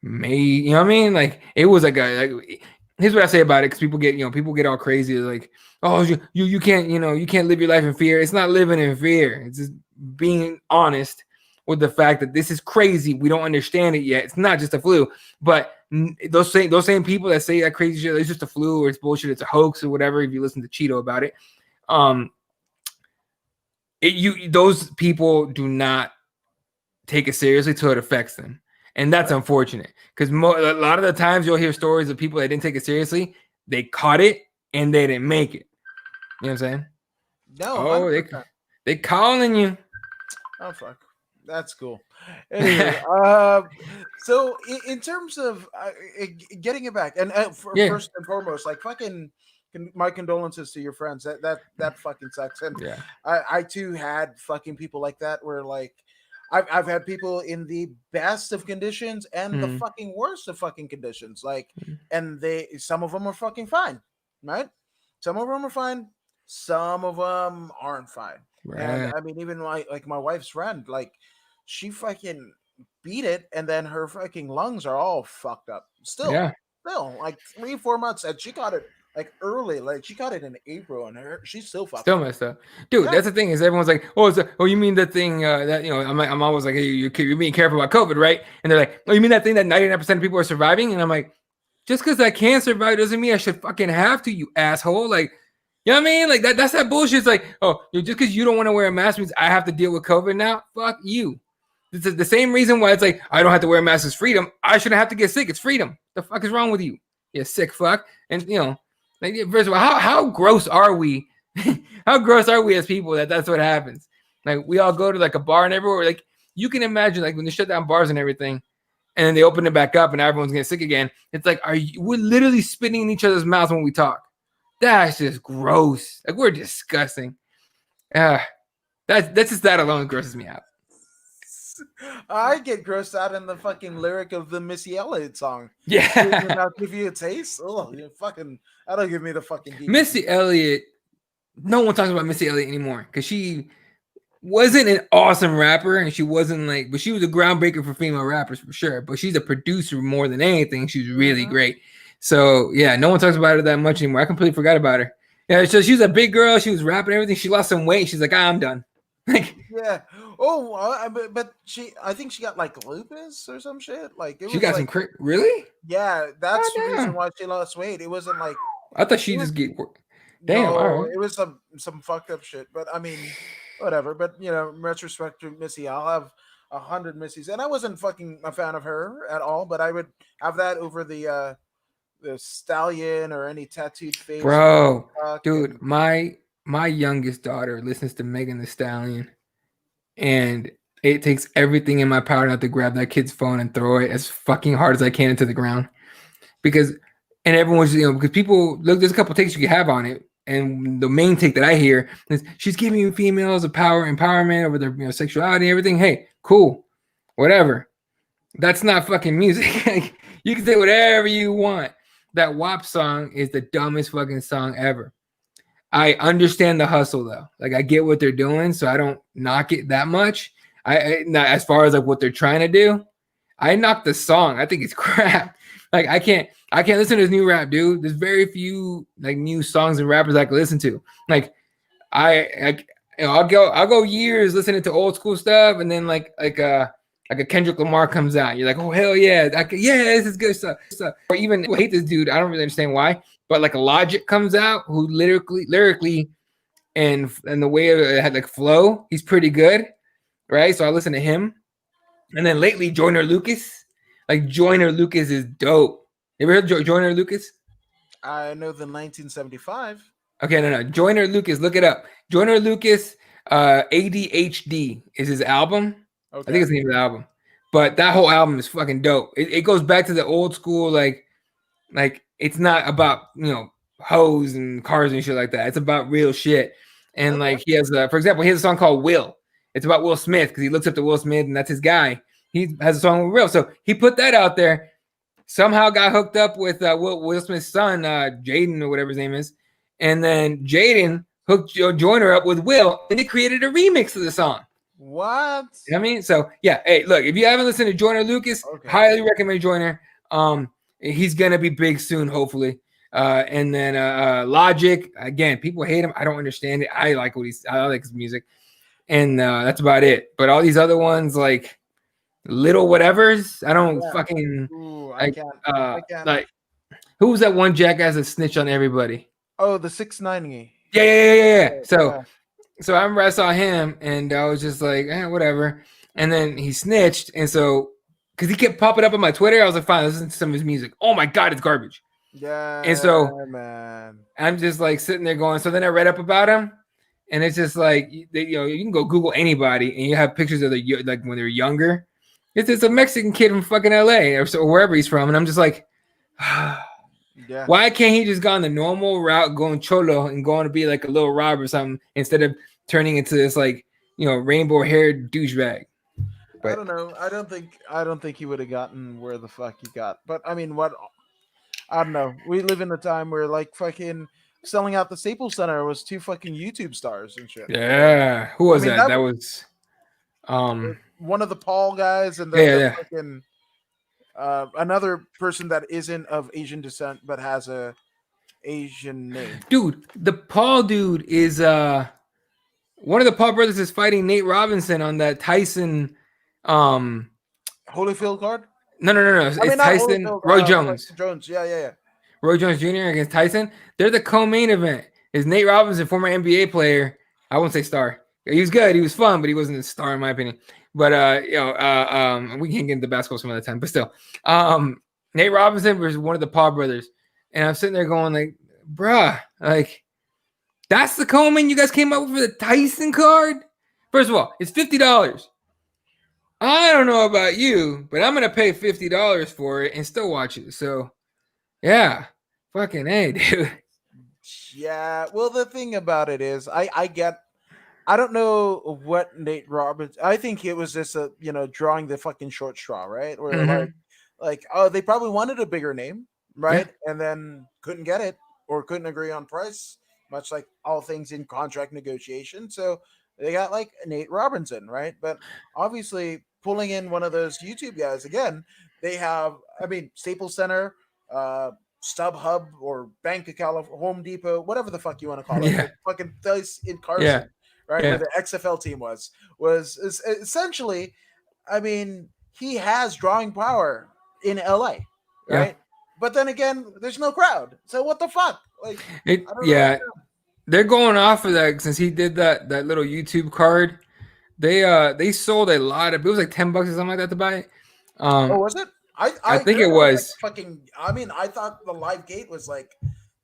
you know what I mean? Like, it was like here's what I say about it, because people get all crazy, like, oh, you can't, you can't live your life in fear. It's not living in fear. It's just being honest with the fact that this is crazy. We don't understand it yet. It's not just a flu. But those same people that say that crazy shit, it's just a flu or it's bullshit, it's a hoax or whatever, if you listen to Cheeto about it, those people do not take it seriously till it affects them. And that's unfortunate, because a lot of the times you'll hear stories of people that didn't take it seriously. They caught it and they didn't make it. You know what I'm saying? No. They calling you. Oh fuck, that's cool. Anyway, so in terms of getting it back, and first and foremost, like fucking, my condolences to your friends. That fucking sucks. And yeah, I too had fucking people like that, where like I've had people in the best of conditions and the fucking worst of fucking conditions. Like, and some of them are fucking fine, right? Some of them are fine. Some of them aren't fine. right. And I mean, even like my wife's friend, like she fucking beat it, and then her fucking lungs are all fucked up. Still like 3-4 months, and she got it like early, like she got it in April, and she's still fucked. Still messed up, dude. Yeah. That's the thing, is everyone's like, oh, you mean the thing that I'm always like, hey, you're being careful about COVID, right? And they're like, oh, you mean that thing that 99% of people are surviving? And I'm like, just because I can't survive doesn't mean I should fucking have to, you asshole. Like, you know what I mean? Like that's that bullshit. It's like, oh, just because you don't want to wear a mask means I have to deal with COVID now. Fuck you. It's the same reason why it's like, I don't have to wear a mask is freedom. I shouldn't have to get sick. It's freedom. The fuck is wrong with you? You sick fuck. And like, first of all, how gross are we? How gross are we as people that's what happens? Like, we all go to like a bar and everywhere. Like, you can imagine, like when they shut down bars and everything, and then they open it back up and everyone's getting sick again. It's like, we're literally spitting in each other's mouths when we talk. That's just gross. Like, we're disgusting. That's just, that alone grosses me out. I get grossed out in the fucking lyric of the Missy Elliott song. Yeah. I'll give you a taste. Oh, you fucking, that'll give me the fucking deep. Missy Elliott, no one talks about Missy Elliott anymore, because she wasn't an awesome rapper, and she wasn't like, but she was a groundbreaker for female rappers for sure. But she's a producer more than anything. She's really great. So yeah, no one talks about her that much anymore. I completely forgot about her. Yeah, so she was a big girl. She was rapping everything. She lost some weight. She's like, I'm done. Like, yeah. Oh, but I think she got like lupus or some shit. Like, she got like, some really? Yeah, that's the reason why she lost weight. It wasn't like, I thought she just get. Damn, no, all right. It was some fucked up shit. But I mean, whatever. But in retrospect to Missy, I'll have 100 Missies, and I wasn't fucking a fan of her at all. But I would have that over the stallion or any tattooed face. Bro, dude, my youngest daughter listens to Megan Thee Stallion, and it takes everything in my power not to grab that kid's phone and throw it as fucking hard as I can into the ground. Because everyone's, because people look, there's a couple takes you can have on it, and the main take that I hear is she's giving females a empowerment over their sexuality and everything. Hey, cool, whatever. That's not fucking music. You can say whatever you want. That WAP song is the dumbest fucking song ever. I understand the hustle though. Like I get what they're doing, so I don't knock it that much. Not as far as like what they're trying to do. I knock the song. I think it's crap. Like I can't listen to this new rap, dude. There's very few like new songs and rappers I can listen to. Like I'll go years listening to old school stuff, and then like a Kendrick Lamar comes out. You're like, oh hell yeah, this is good stuff. Or even I hate this dude. I don't really understand why, but like Logic comes out, who lyrically, and the way it had like flow, he's pretty good, right? So I listen to him, and then lately Joyner Lucas, like Joyner Lucas is dope. You ever heard Joyner Lucas? I know the 1975. Okay, no. Joyner Lucas, look it up. Joyner Lucas, ADHD is his album. Okay. I think it's the name of the album. But that whole album is fucking dope. It goes back to the old school, like it's not about, hoes and cars and shit like that. It's about real shit. And like he has, for example, he has a song called Will. It's about Will Smith because he looks up to Will Smith and that's his guy. He has a song with Will. So he put that out there. Somehow got hooked up with Will Smith's son, Jaden or whatever his name is. And then Jaden hooked Joyner up with Will, and they created a remix of the song. What? You know what I mean? So yeah, hey, look, if you haven't listened to Joyner Lucas, highly recommend Joyner. He's gonna be big soon, hopefully. And then Logic, again, people hate him. I don't understand it. I like his music, and that's about it. But all these other ones, like little whatevers, I don't fucking. Ooh, I can't. Like, who was that one jackass that snitched on everybody? Oh, the 690. Yeah. So I remember I saw him and I was just like, whatever. And then he snitched. And so, because he kept popping up on my Twitter, I was like, fine, listen to some of his music. Oh my God, it's garbage. Yeah. And so, man, I'm just like sitting there going, so then I read up about him. And it's just like, you can go Google anybody and you have pictures of like when they're younger. It's a Mexican kid from fucking LA or wherever he's from. And I'm just like, yeah. Why can't he just go on the normal route, going cholo and going to be like a little Rob or something instead of turning into this like rainbow haired douchebag? But I don't know. I don't think he would have gotten where the fuck he got. But I mean, what? I don't know. We live in a time where like fucking selling out the Staples Center was 2 fucking YouTube stars and shit. Yeah, who was that? That was one of the Paul guys and the fucking. Another person that isn't of Asian descent but has a Asian name. Dude, the Paul dude is one of the Paul brothers is fighting Nate Robinson on that Tyson Holyfield card? No. It's Tyson Roy Jones. Yeah. Roy Jones Jr. against Tyson. They're the co-main event. Is Nate Robinson, former NBA player. I won't say star. He was good. He was fun, but he wasn't a star in my opinion. But we can't get into basketball some other time. But still, Nate Robinson was one of the Paul brothers, and I'm sitting there going like, "Bruh, like that's the Coleman you guys came up with for the Tyson card." First of all, it's $50. I don't know about you, but I'm gonna pay $50 for it and still watch it. So, yeah, fucking hey, dude. Yeah. Well, the thing about it is, I don't know what Nate Robbins. I think it was just drawing the fucking short straw, right? Where like they probably wanted a bigger name, right? Yeah. And then couldn't get it or couldn't agree on price, much like all things in contract negotiation. So they got like Nate Robinson, right? But obviously pulling in one of those YouTube guys again, they have, Staples Center, StubHub or Bank of California, Home Depot, whatever the fuck you want to call it, like fucking place in Carson. Yeah. Right, where the XFL team was essentially, he has drawing power in LA, right? Yeah. But then again, there's no crowd, so what the fuck? Like, they're going off of that since he did that little YouTube card. They sold a lot of. It was like $10 or something like that to buy it. Was it? I think it was. Like fucking. I thought the live gate was like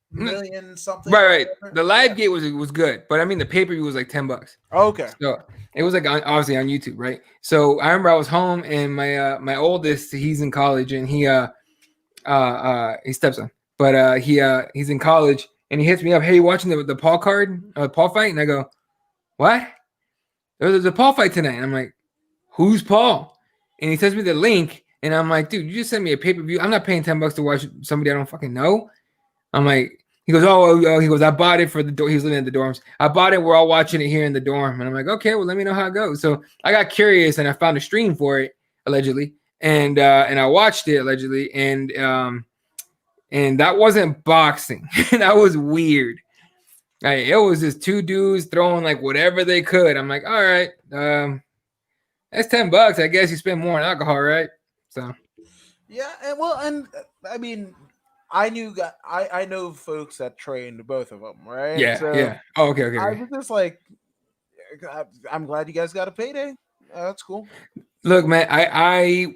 million something. Right. The live gate was good, but the pay-per-view was like $10. Okay. So it was like obviously on YouTube, right? So I remember I was home and my oldest, he's in college and he stepson, but he's in college and he hits me up, hey, you watching the Paul card, Paul fight? And I go, what? There's a Paul fight tonight. And I'm like, who's Paul? And he sends me the link And I'm like, dude, you just sent me a pay-per-view. I'm not paying $10 to watch somebody I don't fucking know. I'm like, he goes, he goes, I bought it for the door. He was living in the dorms. I bought it. We're all watching it here in the dorm. And I'm like, okay, well, let me know how it goes. So I got curious and I found a stream for it, allegedly. And I watched it allegedly. And that wasn't boxing. That was weird. Like, it was just two dudes throwing like whatever they could. I'm like, all right, that's $10. I guess you spend more on alcohol, right? So Yeah, and I mean, I know folks that trained both of them, right? yeah, So yeah. Oh, okay. I was just like, I'm glad you guys got a payday. That's cool. Look, man, I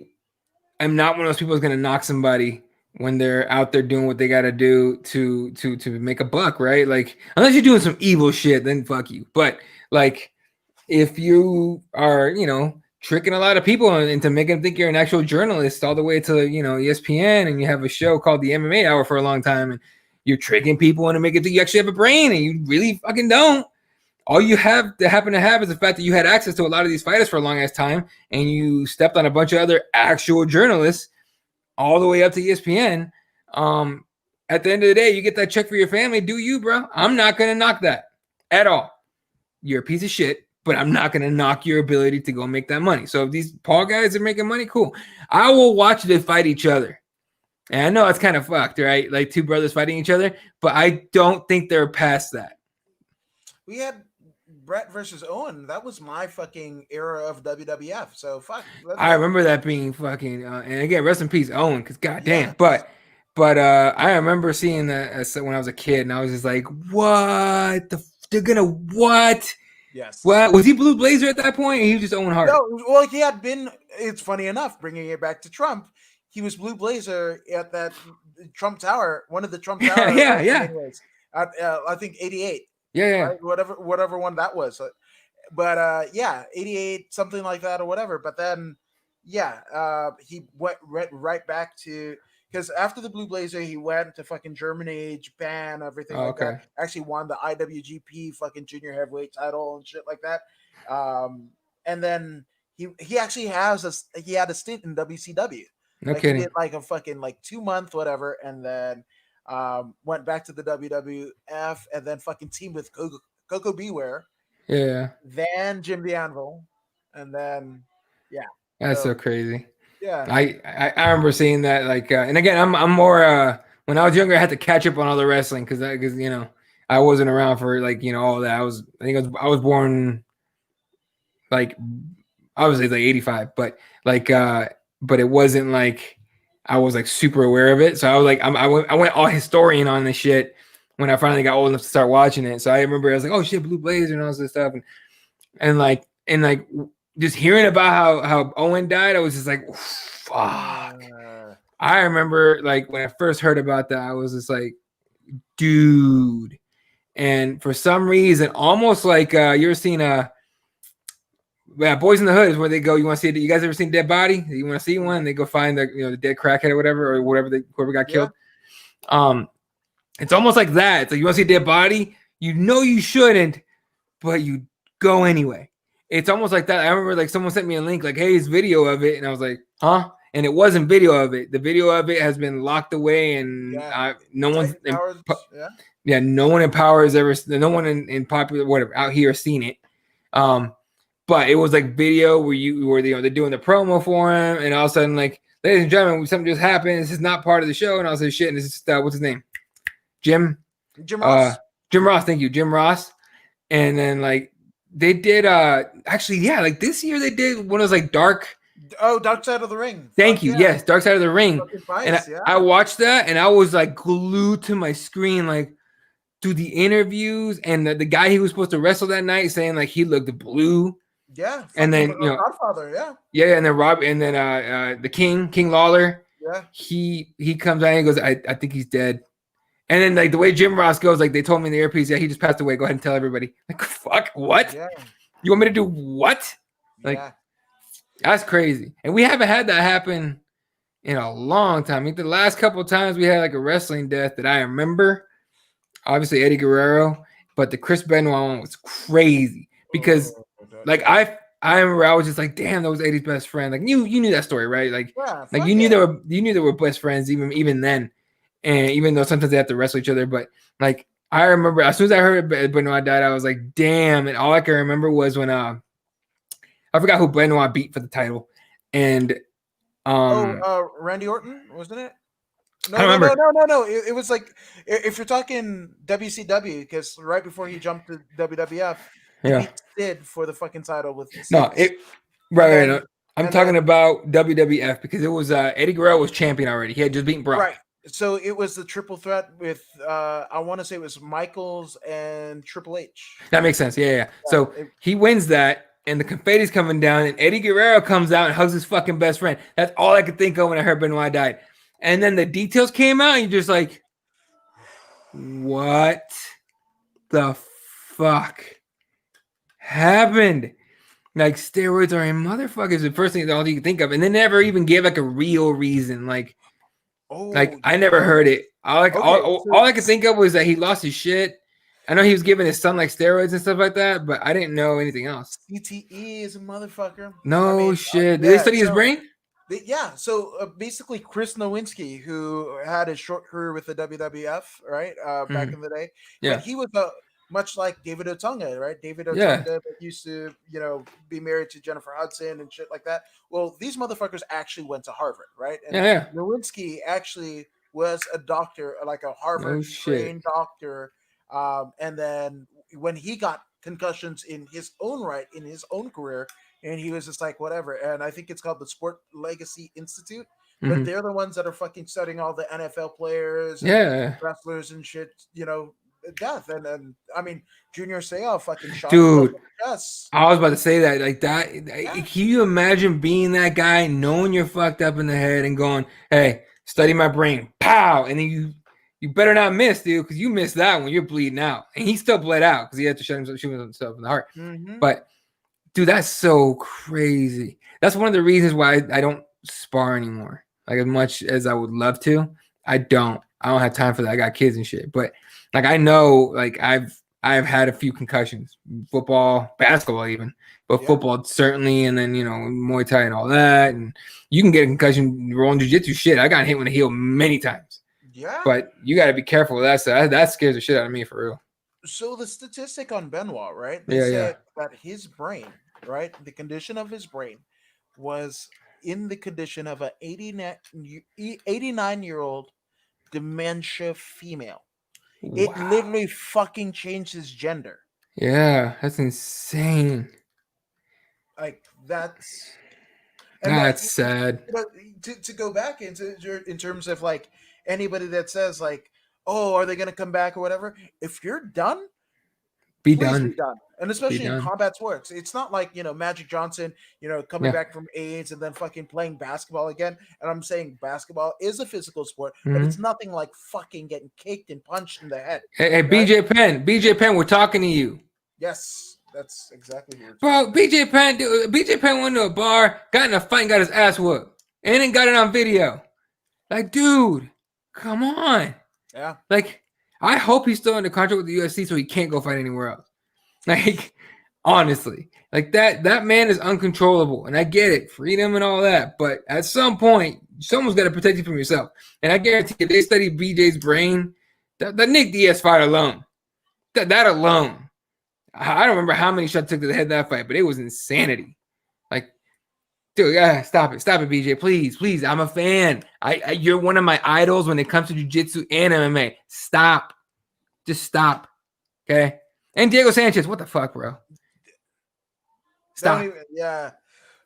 am not one of those people who's gonna knock somebody when they're out there doing what they gotta do to make a buck, right? Like, unless you're doing some evil shit, then fuck you. But like, if you are, tricking a lot of people into making them think you're an actual journalist all the way to, ESPN, and you have a show called the MMA Hour for a long time, and you're tricking people into making think you actually have a brain, and you really fucking don't. All you have to happen to have is the fact that you had access to a lot of these fighters for a long ass time, and you stepped on a bunch of other actual journalists all the way up to ESPN. At the end of the day, you get that check for your family. Do you, bro? I'm not gonna knock that at all. You're a piece of shit, but I'm not gonna knock your ability to go make that money. So if these Paul guys are making money, cool. I will watch them fight each other. And I know it's kind of fucked, right? Like two brothers fighting each other, but I don't think they're past that. We had Brett versus Owen. That was my fucking era of WWF. So fuck. I remember that being fucking. And again, rest in peace, Owen. Because goddamn, yeah. But I remember seeing that when I was a kid, and I was just like, what? They're gonna what? Yes. What was he Blue Blazer at that point? Or he was just Owen Hart. No, well, he had been. It's funny enough, bringing it back to Trump. He was Blue Blazer at that Trump Tower, one of the Trump Tower. yeah. I think 88. Yeah. Right? Whatever one that was. But 88, something like that or whatever. But then, he went right back to, because after the Blue Blazer, he went to fucking Germany, Japan, everything like that. Actually won the IWGP fucking junior heavyweight title and shit like that. And then he actually had a stint in WCW. No kidding. He did like a fucking 2 month whatever, and then went back to the WWF, and then fucking teamed with Coco Beware. Yeah. Then Jim the Anvil, and then That's so crazy. Yeah. I remember seeing that, and again, I'm more when I was younger, I had to catch up on all the wrestling because I wasn't around for all that. I was born obviously 85, but it wasn't like I was super aware of it. So I was I went all historian on this shit when I finally got old enough to start watching it. So I remember I was like, oh shit, Blue Blazer and all this stuff, and just hearing about how Owen died, I was just like, fuck. I remember when I first heard about that, I was just like, dude. And for some reason, almost like you're seeing Boys in the Hood is where they go. You want to see it? You guys ever seen Dead Body? You want to see one? They go find the dead crackhead or whatever whoever got killed. It's almost like that. It's like, you want to see a dead body? You shouldn't, but you go anyway. It's almost like that. I remember someone sent me a link hey, it's video of it, and I was like, huh? And it wasn't video of it. The video of it has been locked away, and no one in power has ever. No one in popular whatever out here has seen it. But it was video where they're doing the promo for him, and all of a sudden, ladies and gentlemen, something just happened. This is not part of the show, and I was like, shit. And this is what's his name? Jim Ross. Jim Ross. Thank you, Jim Ross. And then they did this year they did one of those dark. Oh, Dark Side of the Ring. Thank you. Yeah. Yes, Dark Side of the Ring. I watched that, and I was glued to my screen, through the interviews, and the guy he was supposed to wrestle that night saying he looked blue. Yeah. And then Godfather, Yeah, and then the King Lawler. Yeah. He comes out and he goes, I think he's dead. And then the way Jim Ross goes, they told me in the earpiece, he just passed away. Go ahead and tell everybody. Fuck, what? Yeah. You want me to do what? That's crazy. And we haven't had that happen in a long time. I think the last couple of times we had a wrestling death that I remember, obviously Eddie Guerrero, but the Chris Benoit one was crazy because I remember I was just like, damn, that was Eddie's best friend. Like you knew that story, right? Like Yeah, like fuck you knew yeah. they were best friends even then, and even though sometimes they have to wrestle each other, but like I remember as soon as I heard Benoit died, I was like, damn, and all I can remember was when I forgot who Benoit beat for the title, and Randy Orton, wasn't it? I don't remember. No. It was like if you're talking WCW, because right before he jumped to WWF, he Yeah. beat Sid for the fucking title with No, Sid. right. then- I'm and talking then- about WWF because it was Eddie Guerrero was champion already. He had just beaten Brock. Right. So it was the triple threat with I want to say it was Michaels and Triple H. That makes sense. Yeah. So it- he wins that, and the confetti's coming down, and Eddie Guerrero comes out and hugs his fucking best friend. That's all I could think of when I heard Benoit died. And then the details came out, and you're just like, what the fuck happened? Like, steroids are a motherfucker is the first thing that all you can think of. And they never even gave like a real reason. Like I never heard it. All I could think of was that he lost his shit. I know he was giving his son like steroids and stuff like that, but I didn't know anything else. CTE is a motherfucker. No shit. Did they study his brain? Yeah. So basically, Chris Nowinski, who had a short career with the WWF, right, back in the day, Yeah. but he was much like David Otunga, right? David Otunga Yeah. that used to, be married to Jennifer Hudson and shit like that. Well, these motherfuckers actually went to Harvard, right? And Yeah. Nowinski actually was a doctor, like a Harvard trained doctor. And then when he got concussions in his own right, in his own career, and he was just like, whatever. And I think it's called the Sport Legacy Institute. But they're the ones that are fucking studying all the NFL players, and wrestlers and shit, death. And I mean, Junior Seau fucking shot. Dude, yes. I was about to say that. Like that. Yeah. Can you imagine being that guy, knowing you're fucked up in the head, and going, "Hey, study my brain." Pow, and then you better not miss, dude, because you missed that when you're bleeding out, and he still bled out because he had to shoot himself in the heart. But dude, that's so crazy. That's one of the reasons why I don't spar anymore. Like as much as I would love to, I don't have time for that. I got kids and shit. But like I know, like I've had a few concussions, football, basketball even, but football certainly, and then Muay Thai and all that. And you can get a concussion rolling jiu-jitsu shit. I got hit with a heel many times. Yeah. But you got to be careful with that. So that scares the shit out of me for real. So the statistic on Benoit, right? They said that his brain, right, the condition of his brain was in the condition of a 89-year-old dementia female. It literally fucking changed his gender. Yeah, that's insane. Like that's sad. To go back in terms of like anybody that says like, oh, are they going to come back or whatever? If you're done, be done. And especially in combat sports, it's not like Magic Johnson, coming back from AIDS and then fucking playing basketball again. And I'm saying basketball is a physical sport, but it's nothing like fucking getting kicked and punched in the head. Hey, right? BJ Penn, we're talking to you. Yes, that's exactly what bro. BJ Penn went to a bar, got in a fight, and got his ass whooped, and then got it on video. Like, dude, come on. Yeah. Like, I hope he's still under contract with the UFC so he can't go fight anywhere else. Like, honestly, like that man is uncontrollable, and I get it, freedom and all that. But at some point, someone's got to protect you from yourself. And I guarantee if they study BJ's brain, that Nick Diaz fight alone, that alone, I don't remember how many shots took to the head that fight, but it was insanity. Like, dude, stop it, BJ, please. I'm a fan. You're one of my idols when it comes to jiu-jitsu and MMA. Stop, just stop, okay? And Diego Sanchez, what the fuck, bro? Stop.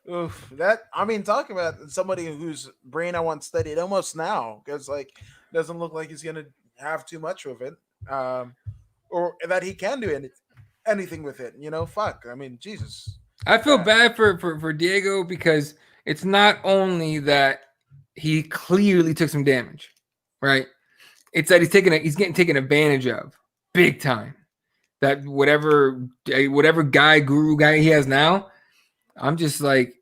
Oof. Talking about somebody whose brain I want studied almost now, because like doesn't look like he's gonna have too much of it, or that he can do anything with it. Fuck. I mean, Jesus. I feel bad for Diego because it's not only that he clearly took some damage, right? It's that he's getting taken advantage of big time. That whatever guru guy he has now, I'm just like,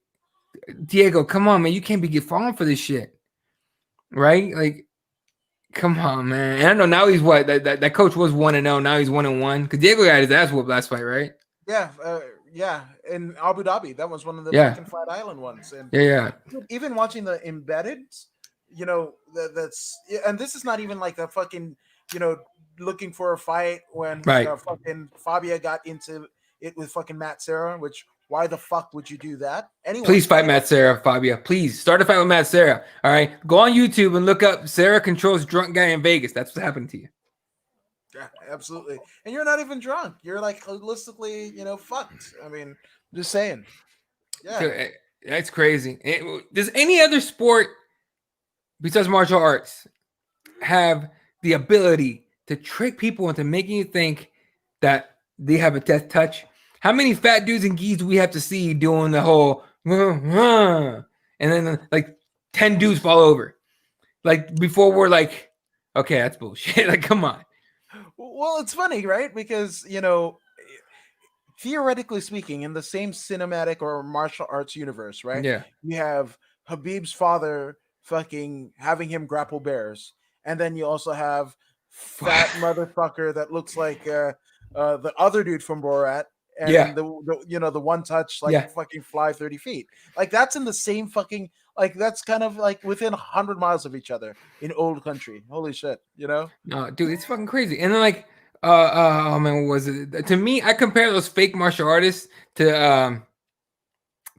Diego, come on, man, you can't be falling for this shit, right? Like, come on, man. And I know now he's what that coach was 1-0. Now he's 1-1 because Diego got his ass whooped last fight, right? Yeah. in Abu Dhabi. That was one of the Yeah. fucking Flat Island ones. And Yeah. dude, even watching the embedded, that's and this is not even like a fucking looking for a fight when Right. fucking Fabia got into it with fucking Matt Serra, which why the fuck would you do that? Anyway, Please fight Matt Serra, Fabia. Please start a fight with Matt Serra. All right. Go on YouTube and look up Serra controls drunk guy in Vegas. That's what happened to you. Yeah, absolutely. And you're not even drunk. You're like holistically, fucked. I mean, just saying. Yeah. So, that's crazy. Does any other sport besides martial arts have the ability to trick people into making you think that they have a death touch? How many fat dudes and geese do we have to see doing the whole and then like 10 dudes fall over? Like before we're like, okay, that's bullshit. Like, come on. Well, it's funny, right? Because, theoretically speaking, in the same cinematic or martial arts universe, right? Yeah. You have Habib's father fucking having him grapple bears. And then you also have fat motherfucker that looks like the other dude from Borat. And Yeah. the one touch fucking fly 30 feet. Like that's in the same fucking that's kind of like within 100 miles of each other in old country. Holy shit, No, dude, it's fucking crazy. And then like oh man, what was it? To me, I compare those fake martial artists to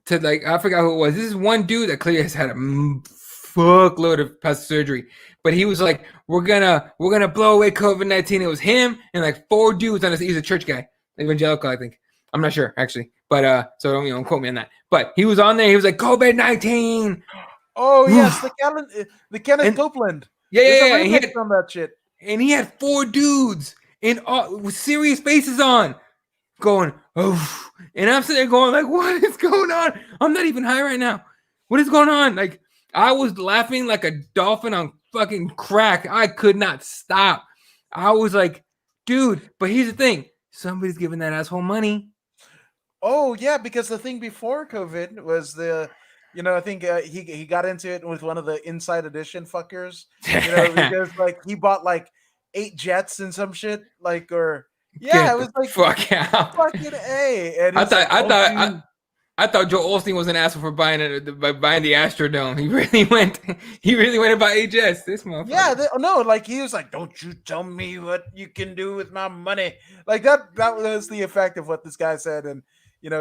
like I forgot who it was. This is one dude that clearly has had a fuckload of plastic surgery, but he was like, we're gonna blow away COVID-19. It was him and like 4 dudes on this. He's a church guy, evangelical, I think. I'm not sure actually, but so don't quote me on that. But he was on there. He was like COVID-19. Oh yes, the Kenneth Copeland. Yeah. And he had from that shit. And he had 4 dudes with serious faces on, going oh, and I'm sitting there going like, what is going on? I'm not even high right now. What is going on? Like I was laughing like a dolphin on fucking crack. I could not stop. I was like, dude. But here's the thing: somebody's giving that asshole money. Oh yeah, because the thing before COVID was I think he got into it with one of the Inside Edition fuckers. Because like he bought like 8 jets and some shit. Like it was like fuck out. Fucking A. And I thought Joel Osteen was an asshole for buying the Astrodome. He really went and bought 8 jets. This motherfucker. Yeah, he was like, "Don't you tell me what you can do with my money." Like that was the effect of what this guy said, and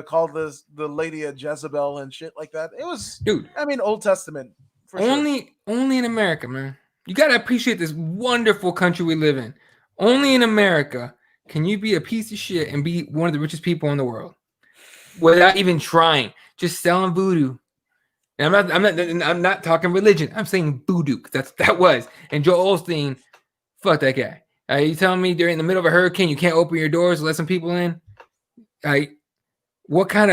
called the lady a Jezebel and shit like that. It was, dude. I mean, Old Testament. Only in America, man. You gotta appreciate this wonderful country we live in. Only in America can you be a piece of shit and be one of the richest people in the world without even trying, just selling voodoo. And I'm not talking religion. I'm saying voodoo. That was. And Joel Osteen, fuck that guy. You telling me during the middle of a hurricane you can't open your doors to let some people in? What kind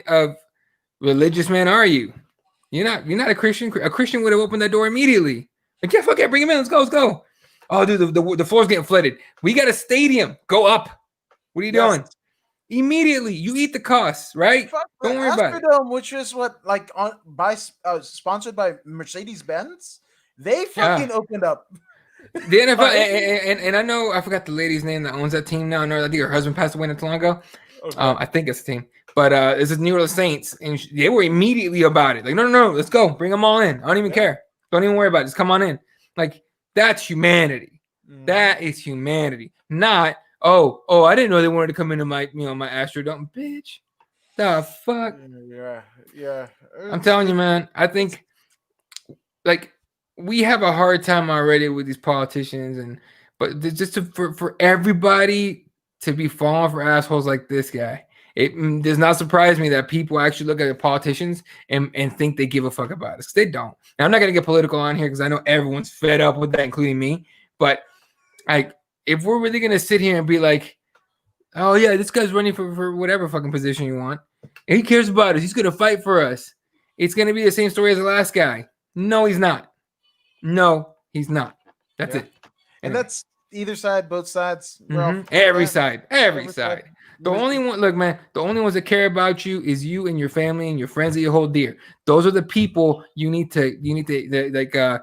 of religious man are you? You're not a Christian. A Christian would have opened that door immediately. Like, yeah, fuck it, bring him in. Let's go. Oh, dude, the floor's getting flooded. We got a stadium. Go up. What are you doing? Immediately, you eat the costs, right? Don't worry about it. Which is sponsored by Mercedes-Benz. They fucking opened up. The NFL, and I know I forgot the lady's name that owns that team now. I know I think her husband passed away not too long ago. Okay. I think it's the team, but it's the New Orleans Saints, and they were immediately about it. Like, no, let's go, bring them all in. I don't even care. Don't even worry about it. Just come on in. Like, that's humanity. That is humanity. Not I didn't know they wanted to come into my my Astrodome, bitch. The fuck. Yeah. I'm telling you, man. I think like we have a hard time already with these politicians, but just for everybody to be falling for assholes like this guy, it does not surprise me that people actually look at the politicians and think they give a fuck about us. They don't. Now, I'm not gonna get political on here because I know everyone's fed up with that, including me. But if we're really gonna sit here and be like, oh yeah, this guy's running for whatever fucking position you want, and he cares about us, he's gonna fight for us, it's gonna be the same story as the last guy. No, he's not. That's it. And that's either side, both sides. Every side. The only one, look, man, the only ones that care about you is you and your family and your friends that you hold dear. Those are the people you need to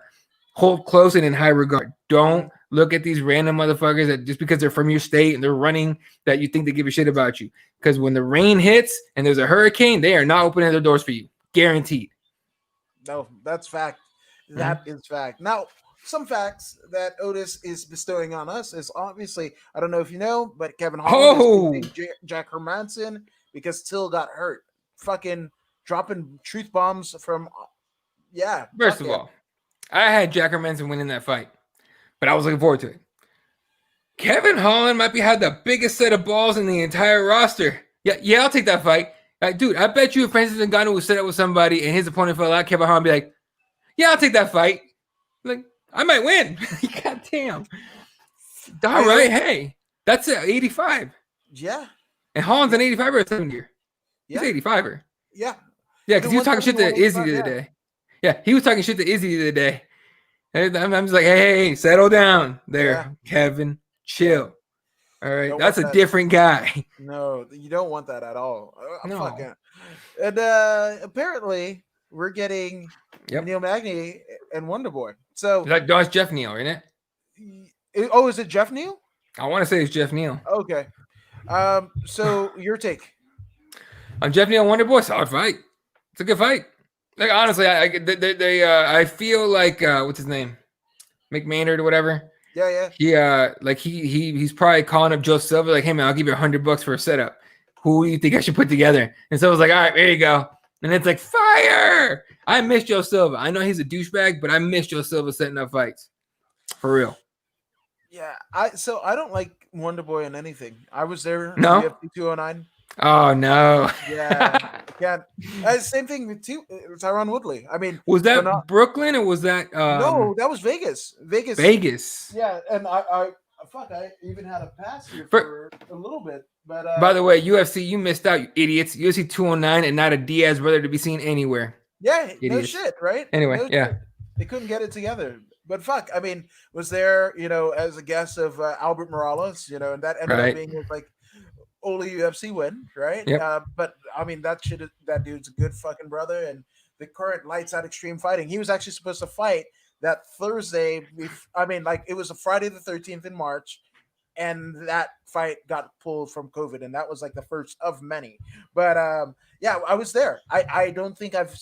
hold close and in high regard. Don't look at these random motherfuckers that just because they're from your state and they're running that you think they give a shit about you. Because when the rain hits and there's a hurricane, they are not opening their doors for you. Guaranteed. No, that's fact. That is fact. Now, some facts that Otis is bestowing on us is obviously, I don't know if you know, but Kevin Holland is beating Jack Hermanson because Till got hurt. Fucking dropping truth bombs from, yeah. First of all, I had Jack Hermanson winning that fight, but I was looking forward to it. Kevin Holland might be had the biggest set of balls in the entire roster. Yeah, I'll take that fight. Like, dude, I bet you if Francis Ngannou was set up with somebody and his opponent fell out, Kevin Holland would be like, yeah, I'll take that fight. Like, I might win. God damn. All right, hey, that's an 85. Yeah. And Holland's an 85er or 70er. He's 85er. Yeah. Yeah, because he was talking shit to Izzy the other day. Yeah, he was talking shit to Izzy the other day. And I'm just like, hey, settle down there, Kevin. Chill. All right, that's a different guy. No, you don't want that at all. No. Fucking. And apparently, we're getting Neil Magny and Wonder Boy. So that's Jeff Neal, isn't it? Oh, is it Jeff Neal? I want to say it's Jeff Neal. Okay. So your take on Jeff Neal, Wonder Boy, solid fight. It's a good fight. Like honestly, I feel like what's his name, McMaynard or whatever. Yeah. He's probably calling up Joe Silva like, hey man, I'll give you $100 for a setup. Who do you think I should put together? And so I was like, all right, there you go. And it's like fire. I miss Joe Silva. I know he's a douchebag, but I miss Joe Silva setting up fights. For real. Yeah. I don't like Wonder Boy in anything. I was there. No. UFC 209. Oh no. Yeah. Can't. Same thing with Tyron Woodley. I mean, was that Brooklyn or was that? No, that was Vegas. Vegas. Yeah, and I even had a pass here for a little bit. But by the way, UFC, you missed out, you idiots. UFC 209 and not a Diaz brother to be seen anywhere. Yeah, idiots. No shit, right? Anyway, no yeah. Shit. They couldn't get it together. But fuck, I mean, was there, as a guest of Albert Morales, and that ended up being like only UFC win, right? Yep. But I mean, that dude's a good fucking brother, and the current Lights Out Extreme Fighting. He was actually supposed to fight that Thursday. It was a Friday the 13th in March, and that fight got pulled from COVID, and that was like the first of many. But yeah, I was there. I don't think I've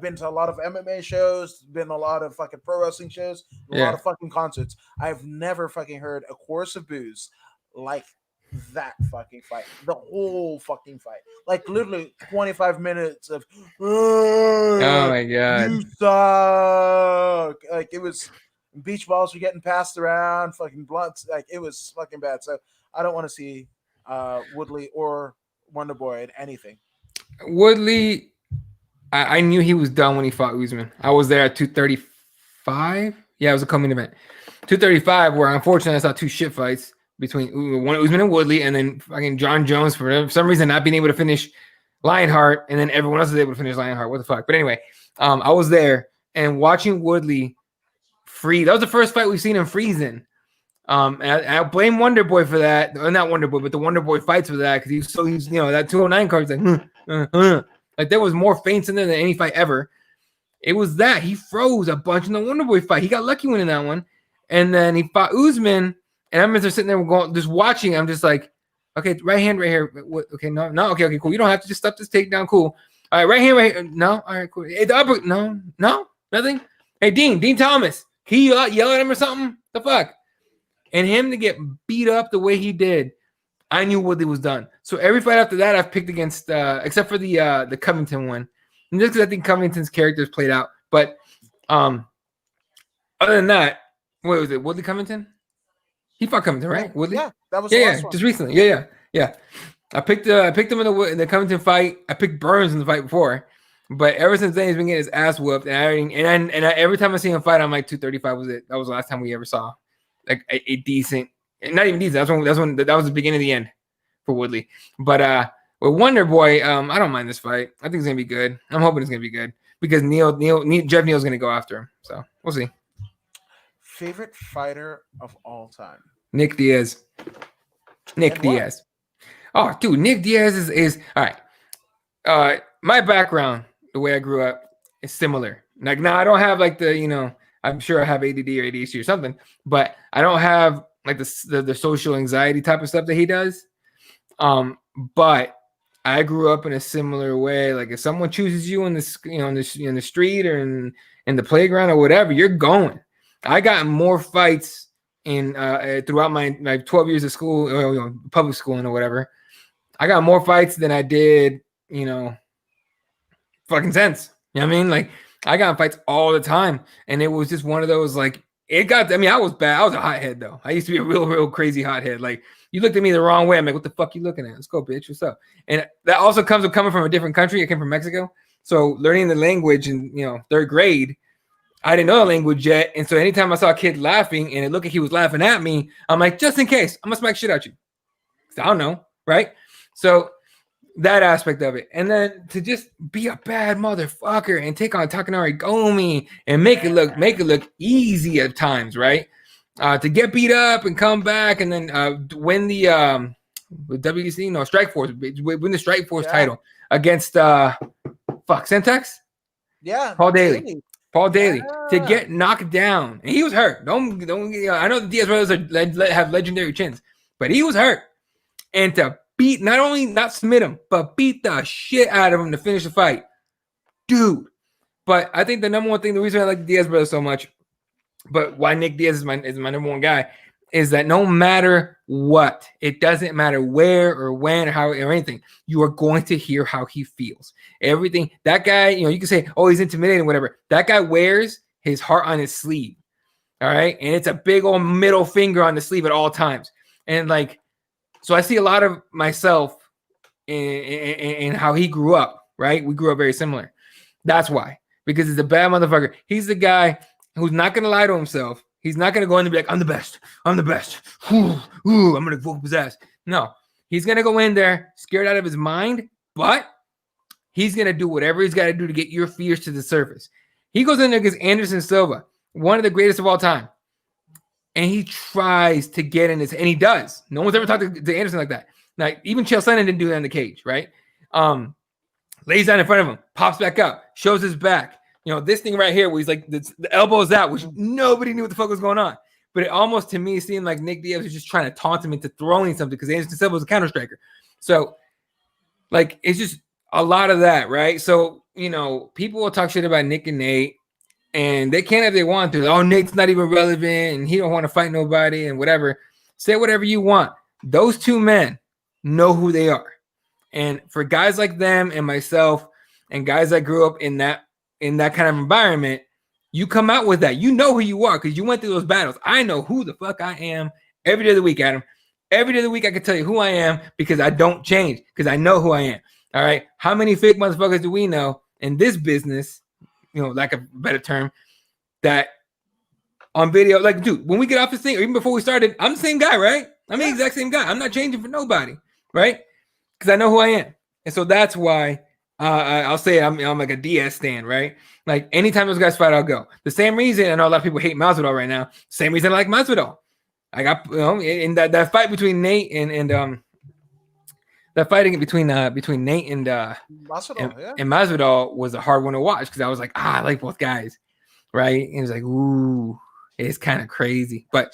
been to a lot of MMA shows, been a lot of fucking pro wrestling shows, a lot of fucking concerts. I've never fucking heard a chorus of boos like that fucking fight. The whole fucking fight. Like literally 25 minutes of oh my god. You suck. Like it was beach balls were getting passed around, fucking blunts, like it was fucking bad. So I don't want to see Woodley or Wonder Boy in anything. Woodley, I knew he was done when he fought Usman. I was there at 235. Yeah, it was a coming event. 235, where unfortunately I saw two shit fights between one Usman and Woodley, and then fucking John Jones for some reason not being able to finish Lionheart, and then everyone else was able to finish Lionheart. What the fuck? But anyway, I was there and watching Woodley freeze. That was the first fight we've seen him freezing. And I blame Wonder Boy for that. Not Wonder Boy, but the Wonder Boy fights for that because he's that 209 card is like like there was more feints in there than any fight ever. It was that he froze a bunch in the Wonder Boy fight. He got lucky winning that one, and then he fought Usman. And I remember sitting there going, just watching. I'm just like, okay, right hand, right here. What, okay, no, okay, cool. You don't have to just stop this takedown. Cool. All right, right hand, right here. No, all right, cool. Hey, the upper, no, nothing. Hey, Dean Thomas, can you yell at him or something? The fuck? And him to get beat up the way he did, I knew Woodley was done. So every fight after that, I've picked against, except for the Covington one, and just because I think Covington's character's played out. But other than that, what was it? Woodley Covington? He fought Covington, right? Woodley? Yeah, that was the last one. Just recently. Yeah. I picked him in the Covington fight. I picked Burns in the fight before, but ever since then he's been getting his ass whooped. And every time I see him fight, I'm like 235 was it. That was the last time we ever saw like a decent, not even decent. That was the beginning of the end for Woodley. But with Wonder Boy, I don't mind this fight. I think it's gonna be good. I'm hoping it's gonna be good because Jeff Neal's gonna go after him. So we'll see. Favorite fighter of all time? Nick Diaz. Nick Diaz. Oh, dude, Nick Diaz is all right. My background, the way I grew up, is similar. Like, now I don't have like the, I'm sure I have ADD or ADHD or something, but I don't have like the social anxiety type of stuff that he does. But I grew up in a similar way. Like if someone chooses you in the in the street or in the playground or whatever, you're going. I got more fights in throughout my 12 years of school, or, public schooling or whatever. I got more fights than I did, fucking sense. You know what I mean? Like I got in fights all the time, and it was just one of those like it got. I mean, I was bad. I was a hothead though. I used to be a real crazy hothead. Like you looked at me the wrong way. I'm like, what the fuck you looking at? Let's go, bitch. What's up? And that also comes with coming from a different country. I came from Mexico, so learning the language in third grade. I didn't know the language yet, and so anytime I saw a kid laughing and it looked like he was laughing at me, I'm like, just in case, I'm gonna smack shit at you. I don't know, right? So that aspect of it, and then to just be a bad motherfucker and take on Takanori Gomi and make it look easy at times, right? To get beat up and come back and then win the WC Strike Force, win the Strike Force title against Sentex. Yeah, Paul Daly to get knocked down, and he was hurt. Don't I know the Diaz brothers have legendary chins, but he was hurt, and to beat not submit him, but beat the shit out of him to finish the fight, dude. But I think the number one thing, the reason I like the Diaz brothers so much, but why Nick Diaz is my number one guy, is that no matter what, it doesn't matter where or when or how or anything, you are going to hear how he feels. Everything that guy, you can say, oh, he's intimidating, whatever. That guy wears his heart on his sleeve. All right. And it's a big old middle finger on the sleeve at all times. And like, so I see a lot of myself in how he grew up, right? We grew up very similar. That's why, because he's a bad motherfucker. He's the guy who's not going to lie to himself. He's not going to go in and be like, I'm the best. I'm the best. Ooh, I'm going to whoop his ass. No, he's going to go in there scared out of his mind, but he's going to do whatever he's got to do to get your fears to the surface. He goes in there against Anderson Silva, one of the greatest of all time. And he tries to get in his, and he does. No one's ever talked to Anderson like that. Now, even Chael Sonnen didn't do that in the cage, right? Lays down in front of him, pops back up, shows his back. This thing right here where he's like, the elbow's out, which nobody knew what the fuck was going on. But it almost, to me, seemed like Nick Diaz was just trying to taunt him into throwing something because Anderson Silva was a counter striker. So, like, it's just a lot of that, right? So, people will talk shit about Nick and Nate, and they can if they want to. Oh, Nate's not even relevant, and he don't want to fight nobody, and whatever. Say whatever you want. Those two men know who they are. And for guys like them and myself and guys that grew up in that kind of environment, you come out with that. You know who you are because you went through those battles. I know who the fuck I am every day of the week, Adam. Every day of the week, I can tell you who I am because I don't change because I know who I am. All right. How many fake motherfuckers do we know in this business, lack of a better term, that on video, like, dude, when we get off this thing, or even before we started, I'm the same guy, right? I'm the exact same guy. I'm not changing for nobody, right? Because I know who I am. And so that's why I'll say I'm like a DS stan, right? Like anytime those guys fight, I'll go. The same reason I know a lot of people hate Masvidal right now. Same reason I like Masvidal. I got in that fight between Nate and that fighting between Nate and Masvidal was a hard one to watch because I was like, I like both guys, right? And it was like, ooh, it's kind of crazy, but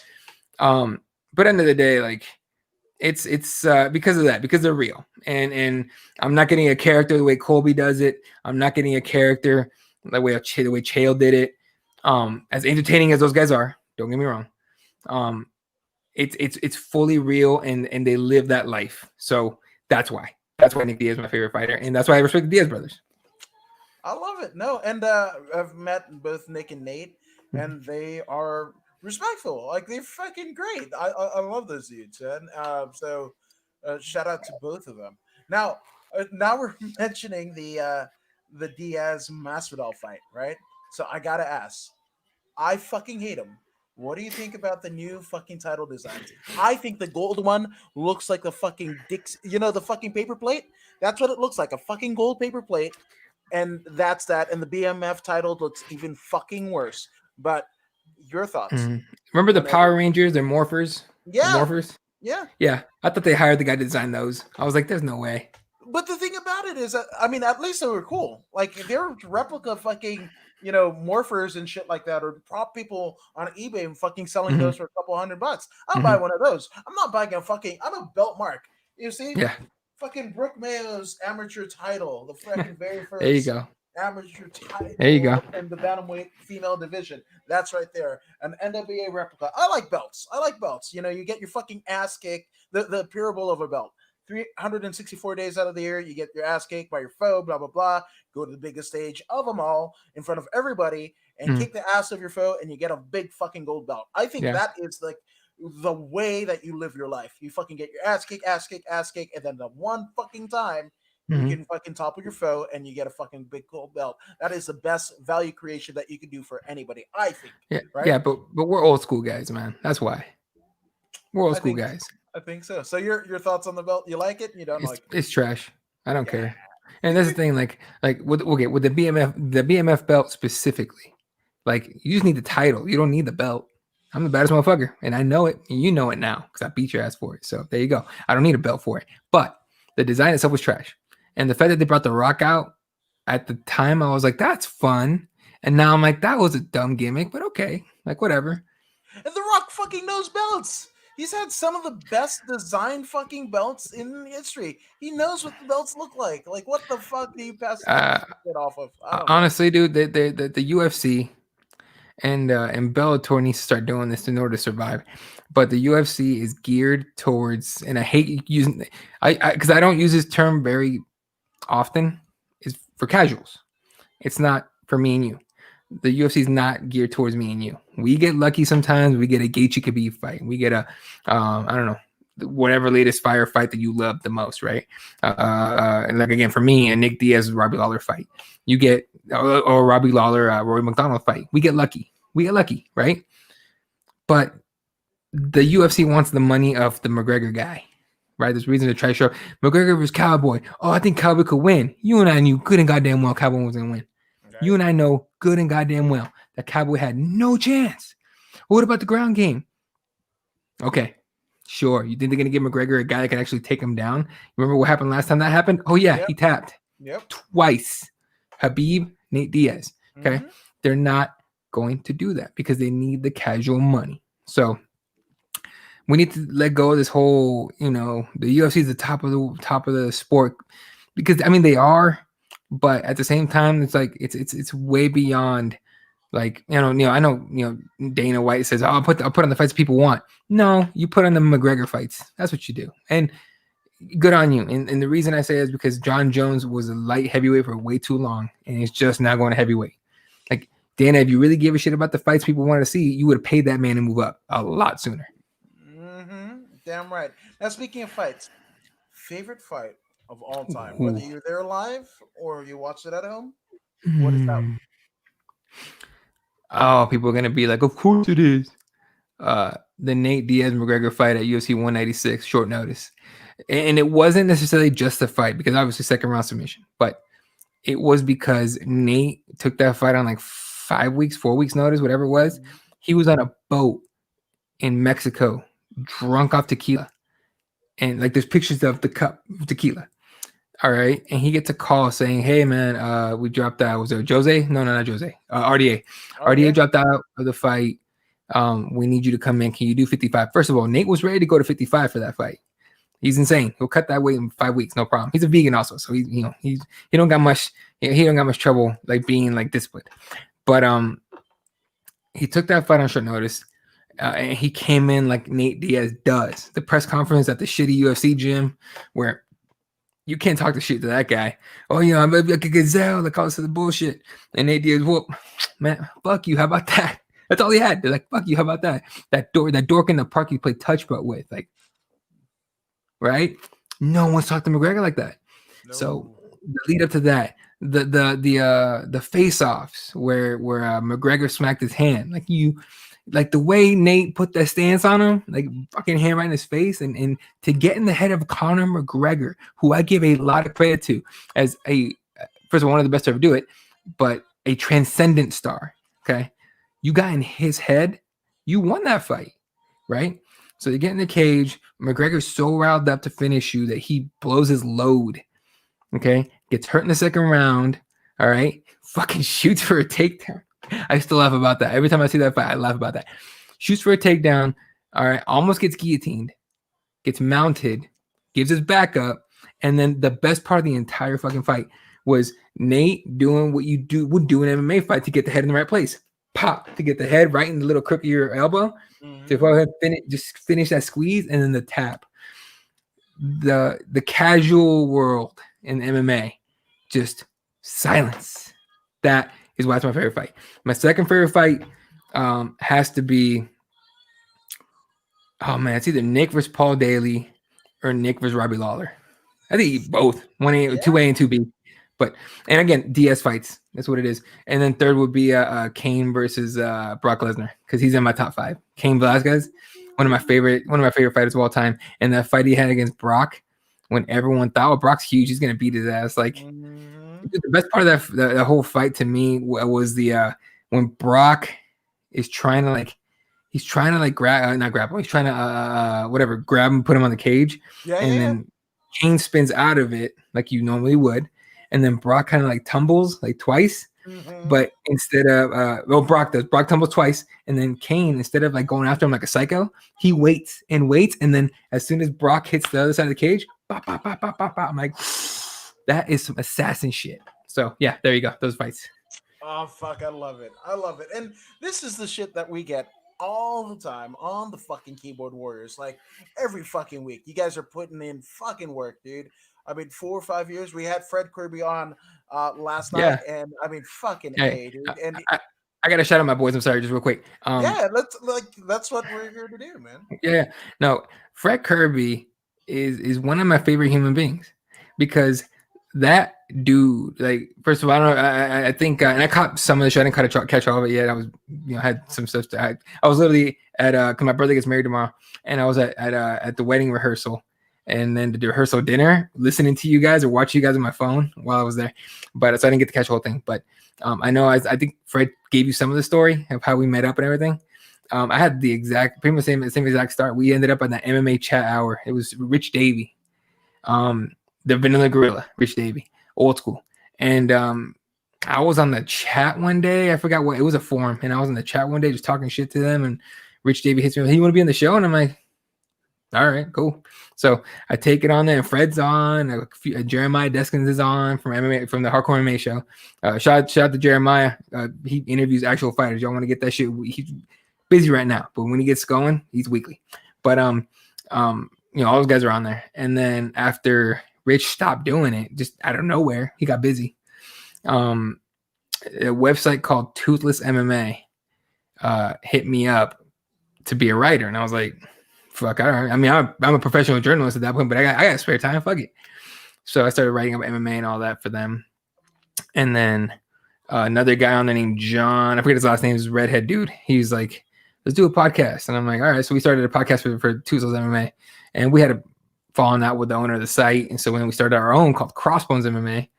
end of the day, like. It's because of that, because they're real, and I'm not getting a character the way Colby does it. I'm not getting a character the way Chael did it. As entertaining as those guys are, don't get me wrong. It's fully real, and they live that life. So that's why Nick Diaz is my favorite fighter, and that's why I respect the Diaz brothers. I love it. No, and I've met both Nick and Nate, and they are respectful. Like they're fucking great. I love those dudes, and so shout out to both of them. Now we're mentioning the Diaz Masvidal fight, right? So I gotta ask. I fucking hate him. What do you think about the new fucking title designs? I think the gold one looks like the fucking dicks. The fucking paper plate. That's what it looks like, a fucking gold paper plate, and that's that. And the BMF title looks even fucking worse. But your thoughts? Mm-hmm. Remember the Power Rangers? They're morphers. Yeah. The morphers. Yeah. I thought they hired the guy to design those. I was like, there's no way. But the thing about it is, at least they were cool. Like they're replica fucking morphers and shit like that, or prop people on eBay and fucking selling Mhm. those for a couple $100. I'll buy Mhm. one of those. I'm not buying I'm a belt mark. You see, Yeah. fucking Brooke Mayo's amateur title, the fucking very There you first go. amateur There you go. title in the bantamweight female division. That's right there. An NWA replica. I like belts. You get your fucking ass kicked, the parable of a belt. 364 days out of the year, you get your ass kicked by your foe, blah, blah, blah. Go to the biggest stage of them all in front of everybody and Mhm. kick the ass of your foe, and you get a big fucking gold belt. I think Yeah. that is like the way that you live your life. You fucking get your ass kicked, ass kicked, ass kicked, and then the one fucking time you Mhm. can fucking topple your foe and you get a fucking big gold belt. That is the best value creation that you can do for anybody, I think. Yeah. Right? Yeah. But we're old school guys, man. That's why we're old I school think guys. I think so. So your thoughts on the belt? You like it? You don't like it? It's trash. I don't Yeah. care. And that's the thing, like with the BMF belt specifically, like you just need the title. You don't need the belt. I'm the baddest motherfucker, and I know it, and you know it now because I beat your ass for it. So there you go. I don't need a belt for it. But the design itself was trash, and the fact that they brought the Rock out at the time, I was like, that's fun. And now I'm like, that was a dumb gimmick, but okay, like whatever. And The Rock fucking knows belts. He's had some of the best designed fucking belts in history. He knows what the belts look like. Like, what the fuck do you pass Uh, it off of? I don't know. Honestly, dude, the UFC and Bellator needs to start doing this in order to survive. But the UFC is geared towards, and I hate using, because I don't use this term very often, is for casuals. It's not for me and you. The UFC is not geared towards me and you. We get lucky sometimes. We get a Gaethje Khabib fight. We get a, I don't know, whatever latest fire fight that you love the most, right? And like again, for me, a Nick Diaz Robbie Lawler fight. You get or Robbie Lawler Rory McDonald fight. We get lucky. Right? But the UFC wants the money of the McGregor guy, right? There's reason to try to show McGregor versus Cowboy. Oh, I think Cowboy could win. You and I knew good and goddamn well Cowboy was gonna win. Okay. You and I know good and goddamn well that Cowboy had no chance. What about the ground game? Okay, sure. You think they're gonna give McGregor a guy that can actually take him down? Remember what happened last time that happened? Oh yeah, Yep. he tapped Yep. twice. Habib, Nate Diaz. Okay, Mhm. they're not going to do that because they need the casual money. So we need to let go of this whole, the UFC is the top of the sport, because I mean they are, but at the same time it's like it's way beyond, like I know Dana White says, oh, I'll put on the fights people want. No, you put on the McGregor fights. That's what you do, and good on you. And the reason I say is because John Jones was a light heavyweight for way too long, and he's just now going to heavyweight. Like Dana, if you really give a shit about the fights people wanted to see, you would have paid that man to move up a lot sooner. Damn right. Now, speaking of fights, favorite fight of all time, whether you're there live or you watched it at home, what is that? Oh, people are gonna be like, of course it is. The Nate Diaz McGregor fight at UFC 196, short notice, and it wasn't necessarily just a fight because obviously second round submission, but it was because Nate took that fight on like 4 weeks notice, whatever it was. He was on a boat in Mexico, drunk off tequila, and like there's pictures of the cup of tequila. All right, and he gets a call saying, "Hey man, we dropped out. Was it Jose? No, not Jose. RDA. RDA dropped out of the fight. We need you to come in. Can you do 55?" First of all, Nate was ready to go to 55 for that fight. He's insane. He'll cut that weight in 5 weeks, no problem. He's a vegan also, so he don't got much trouble like being like disciplined. But he took that fight on short notice, and he came in like Nate Diaz does. The press conference at the shitty UFC gym where you can't talk to shit to that guy. Oh, I'm like a gazelle, like all this other bullshit. And Nate Diaz, whoop, man, fuck you. How about that? That's all he had. They're like, fuck you. How about that? That dork in the park you play touch butt with, like, right? No one's talked to McGregor like that. No. So the lead up to that, the face-offs where McGregor smacked his hand, like the way Nate put that stance on him, like fucking hand right in his face, and to get in the head of Conor McGregor, who I give a lot of credit to as first of all, one of the best to ever do it, but a transcendent star. Okay, you got in his head, you won that fight, right? So you get in the cage, McGregor's so riled up to finish you that he blows his load. Okay, gets hurt in the second round. All right, fucking shoots for a takedown. I still laugh about that every time I see that fight. I laugh about that. Shoots for a takedown. All right, almost gets guillotined, gets mounted, gives his back up, and then the best part of the entire fucking fight was Nate doing what you would do in an MMA fight to get the head in the right place. Pop to get the head right in the little crook of your elbow. To go ahead and finish that squeeze, and then the tap. The casual world in MMA, just silence. That is why it's my favorite fight. My second favorite fight has to be, oh man, it's either Nick versus Paul Daly or Nick versus Robbie Lawler. I think both 1A, 2A, and 2B. But and again, DS fights. That's what it is. And then third would be Cain versus Brock Lesnar, because he's in my top 5. Cain Velasquez, one of my favorite fighters of all time. And that fight he had against Brock, when everyone thought, oh, Brock's huge, he's gonna beat his ass. Like the best part of that the whole fight to me was the when Brock is trying to grab him. He's trying to grab him, put him on the cage, then Cain spins out of it like you normally would. And then Brock kind of like tumbles like twice, but instead of Brock tumbles twice, and then Cain, instead of like going after him like a psycho, he waits, and then as soon as Brock hits the other side of the cage, bop, bop, bop, bop, bop, bop, I'm like, that is some assassin shit. So yeah, there you go, those fights. Oh fuck, I love it. And this is the shit that we get all the time on the fucking Keyboard Warriors. Like every fucking week, you guys are putting in fucking work, dude. I mean, 4 or 5 years. We had Fred Kirby on last night, and I mean, fucking hey, A, dude. And I gotta shout out my boys. I'm sorry, just real quick. that's what we're here to do, man. Yeah, no, Fred Kirby is one of my favorite human beings, because that dude, like, first of all, I think, and I caught some of the show. I didn't catch all of it yet. I was, had some stuff I was literally at, cause my brother gets married tomorrow, and I was at the wedding rehearsal. And then the rehearsal dinner, listening to you guys or watching you guys on my phone while I was there. But so I didn't get to catch the whole thing. But I know I think Fred gave you some of the story of how we met up and everything. I had the pretty much same exact start. We ended up on that MMA chat hour. It was Rich Davey, the Vanilla Gorilla, Rich Davey, old school. And I was on the chat one day. I forgot what it was, a forum, and I was in the chat one day just talking shit to them. And Rich Davey hits me, "Hey, you want to be on the show?" And I'm like, all right, cool. So I take it on there, and Fred's on. Jeremiah Deskins is on from MMA, from the Hardcore MMA show. Shout out to Jeremiah. He interviews actual fighters. Y'all want to get that shit? He's busy right now, but when he gets going, he's weekly. But all those guys are on there. And then after Rich stopped doing it, just out of nowhere, he got busy. A website called Toothless MMA hit me up to be a writer, and I was like, fuck, all right. I mean, I'm a professional journalist at that point, but I got spare time. Fuck it. So I started writing about MMA and all that for them. And then another guy on there named John, I forget his last name, is redhead dude. He's like, let's do a podcast. And I'm like, all right. So we started a podcast for Toothless MMA, and we had a falling out with the owner of the site. And so when we started our own called Crossbones MMA,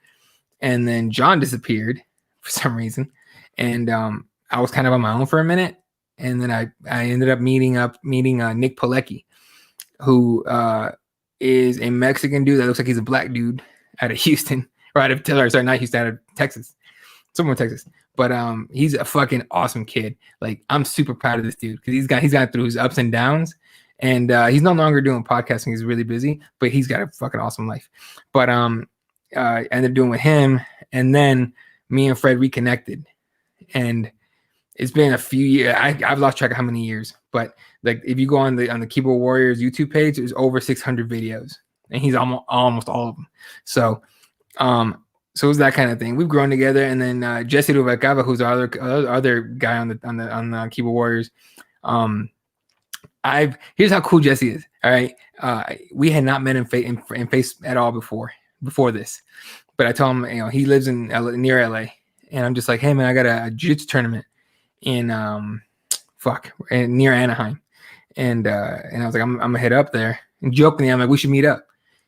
and then John disappeared for some reason. And I was kind of on my own for a minute. And then I ended up meeting Nick Pilecki, who is a Mexican dude that looks like he's a black dude out of Houston, or out of not Houston, out of Texas, somewhere in Texas. But he's a fucking awesome kid. Like, I'm super proud of this dude, because he's gone through his ups and downs, and he's no longer doing podcasting. He's really busy, but he's got a fucking awesome life. But I ended up doing with him, and then me and Fred reconnected, and it's been a few years. I've lost track of how many years, but like, if you go on the Keyboard Warriors YouTube page, there's over 600 videos, and he's almost all of them. So, so it was that kind of thing. We've grown together, and then Jesse Rubalcaba, who's our other guy on the Keyboard Warriors. Here's how cool Jesse is. All right, we had not met in face at all before this, but I told him, he lives in near LA, and I'm just like, hey man, I got a jiu-jitsu tournament in near Anaheim, and I was like, I'm gonna head up there, and jokingly I'm like, we should meet up.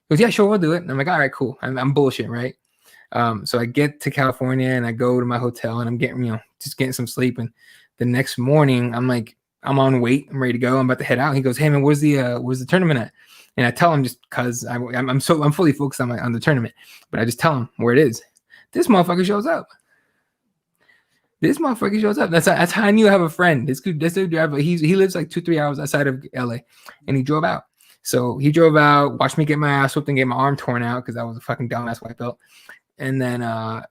He goes, yeah, sure, we'll do it. And I'm like, all right, cool. I'm bullshit, right? So I get to California, and I go to my hotel, and I'm getting just getting some sleep, and the next morning I'm like, I'm on weight, I'm ready to go, I'm about to head out. He goes, hey man, where's the tournament at? And I tell him, just because I'm fully focused on the tournament, but I just tell him where it is. This motherfucker shows up. That's how I knew I have a friend. This dude driver. He lives like 2-3 hours outside of LA, and he drove out. So he drove out, watched me get my ass whooped and get my arm torn out because I was a fucking dumbass white belt. And then I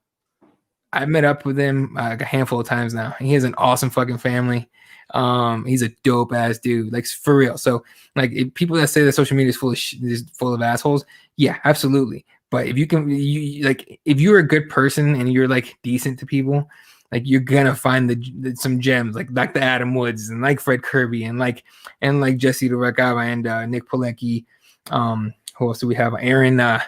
met up with him like a handful of times now. He has an awesome fucking family. He's a dope ass dude, like for real. So like people that say that social media is full of assholes, yeah, absolutely. But if if you're a good person and you're like decent to people, like you're gonna find some gems like the Adam Woods and like Fred Kirby and like Jesse Durecava and Nick Pilecki. Who else do we have? Aaron. Wow,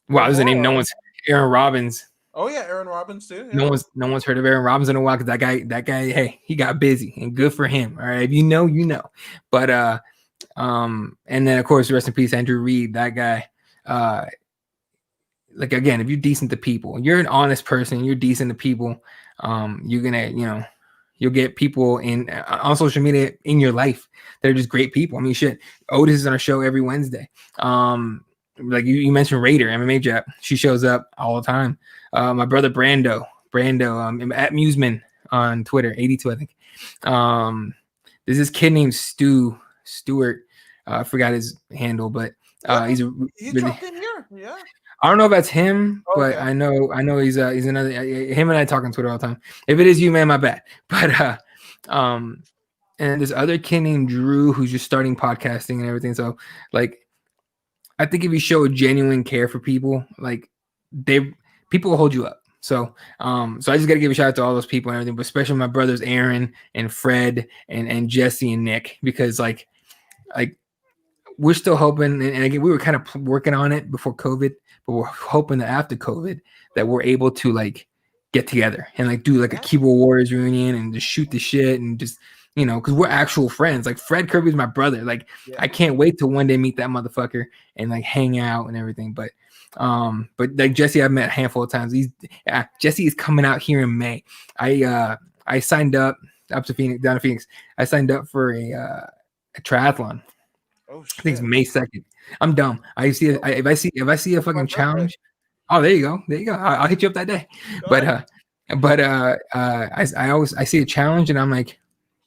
there's a name no one's. Aaron Robbins. Oh yeah, Aaron Robbins too. Yeah. No one's heard of Aaron Robbins in a while because that guy, hey, he got busy and good for him. All right, if you know, you know. But and then of course, rest in peace, Andrew Reed. That guy. Like again, if you're decent to people, you're an honest person, you're decent to people, you're gonna, you'll get people on social media in your life that are just great people. I mean, shit, Otis is on our show every Wednesday. Like you mentioned Raider, MMA Jap, she shows up all the time. My brother Brando, at Museman on Twitter, 82, I think. There's this kid named Stewart. I forgot his handle, but he dropped in here, yeah. I don't know if that's him, but okay. I know he's another. Him and I talk on Twitter all the time. If it is you, man, my bad. But and there's other kid named Drew who's just starting podcasting and everything. So like, I think if you show a genuine care for people, like people will hold you up. So I just gotta give a shout out to all those people and everything, but especially my brothers Aaron and Fred and Jesse and Nick, because like we're still hoping, and again, we were kind of working on it before COVID, but we're hoping that after COVID that we're able to like get together and like do like a Keyboard Warriors reunion and just shoot the shit and just, because we're actual friends. Like Fred Kirby's my brother. Like I can't wait to one day meet that motherfucker and like hang out and everything. But like Jesse, I've met a handful of times. Jesse is coming out here in May. I signed up down to Phoenix. I signed up for a triathlon. Oh shit. I think it's May 2nd. I'm dumb. If I see a fucking challenge. Oh, there you go. I'll hit you up that day. But I see a challenge and I'm like,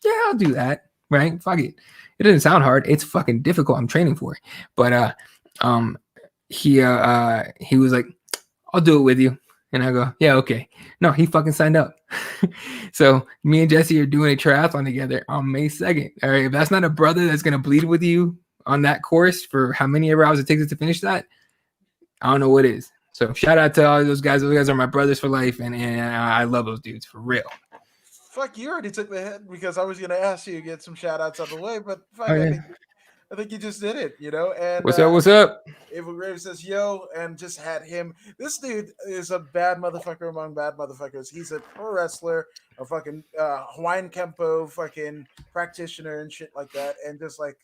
yeah, I'll do that. Right? Fuck it. It doesn't sound hard. It's fucking difficult. I'm training for it. But he was like, I'll do it with you. And I go, yeah, okay. No, he fucking signed up. So me and Jesse are doing a triathlon together on May 2nd. All right. If that's not a brother that's gonna bleed with you on that course for how many hours it takes us to finish that, I don't know what is. So shout out to all those guys. Those guys are my brothers for life, and I love those dudes for real. Fuck, you already took the hit because I was gonna ask you to get some shout outs out of the way, but fuck, I think you just did it, And what's up? Evil Grave says yo, and just had him. This dude is a bad motherfucker among bad motherfuckers. He's a pro wrestler, a fucking Hawaiian Kempo fucking practitioner and shit like that, and just like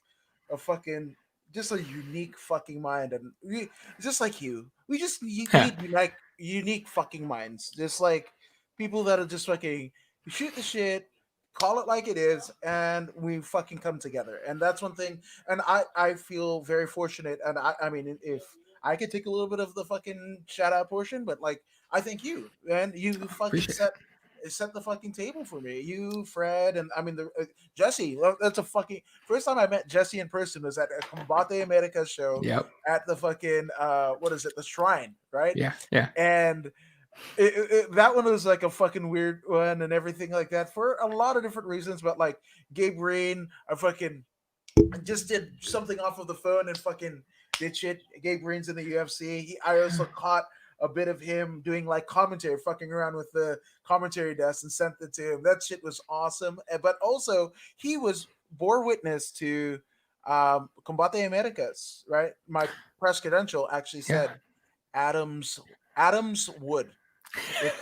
just a unique fucking mind. And we just like you. We just need like unique fucking minds. Just like people that are just fucking shoot the shit, call it like it is, and we fucking come together. And that's one thing. And I feel very fortunate. And I mean, if I could take a little bit of the fucking shout out portion, but like I thank you, and you fucking set the fucking table for me. You, Fred, and I mean Jesse. That's a fucking first time I met Jesse in person was at a Combate America show. Yep. At the fucking what is it? The Shrine, right? Yeah. And that one was like a fucking weird one and everything like that for a lot of different reasons. But like Gabe Green, I fucking just did something off of the phone and fucking did shit. Gabe Green's in the UFC. I also caught a bit of him doing like commentary, fucking around with the commentary desk and sent it to him. That shit was awesome. But also he bore witness to Combate Americas, right? My press credential actually said Adams Wood.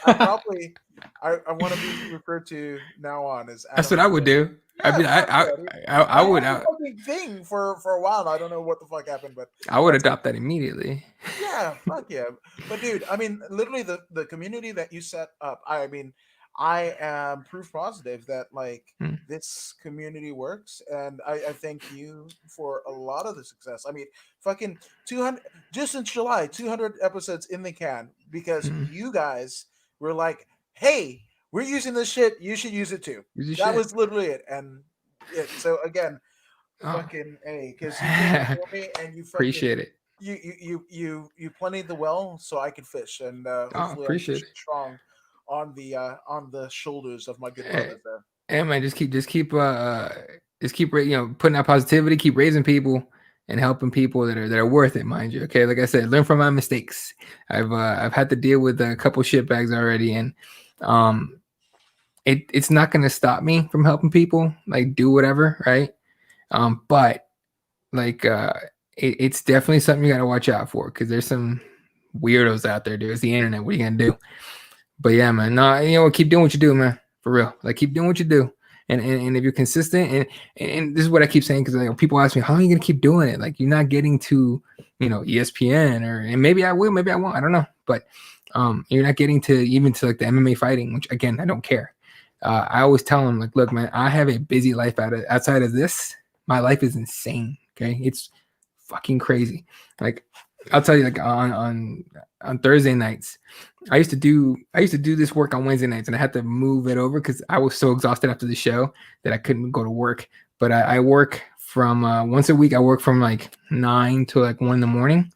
I want to be referred to now on as Adam. That's what I would do. Yeah, I mean, I would. Big thing for a while. I don't know what the fuck happened, but I would adopt that immediately. Yeah, fuck yeah. But dude, I mean, literally the community that you set up. I mean, I am proof positive that like Hmm. this community works, and I thank you for a lot of the success. I mean, fucking 200 just in July, 200 episodes in the can because Hmm. you guys were like, "Hey, we're using this shit. You should use it too." Use your That shit. was literally it, and so again, Oh. fucking a because you did it for me, and you fucking Appreciate it. you plentied the well so I could fish, and Oh, hopefully I'm appreciate fishing it. strong on the shoulders of my good Hey, brothers there. hey, man, just keep putting out positivity, keep raising people and helping people that are worth it, mind you. Okay, like I said, learn from my mistakes. I've had to deal with a couple shitbags already, and um, it's not gonna stop me from helping people. Like do whatever, right? But like it's definitely something you gotta watch out for because there's some weirdos out there, dude. It's the internet. What are you gonna do? But yeah, man, no, keep doing what you do, man. For real. Like keep doing what you do. And if you're consistent and this is what I keep saying, because like, people ask me, how are you gonna keep doing it? Like you're not getting to, ESPN and maybe I will, maybe I won't, I don't know. But you're not getting to even to like the MMA fighting, which again, I don't care. I always tell them, like, look, man, I have a busy life outside of this. My life is insane. Okay. It's fucking crazy. Like I'll tell you, like on Thursday nights, I used to do this work on Wednesday nights, and I had to move it over because I was so exhausted after the show that I couldn't go to work. But I work from once a week. I work from like 9 to like 1 in the morning.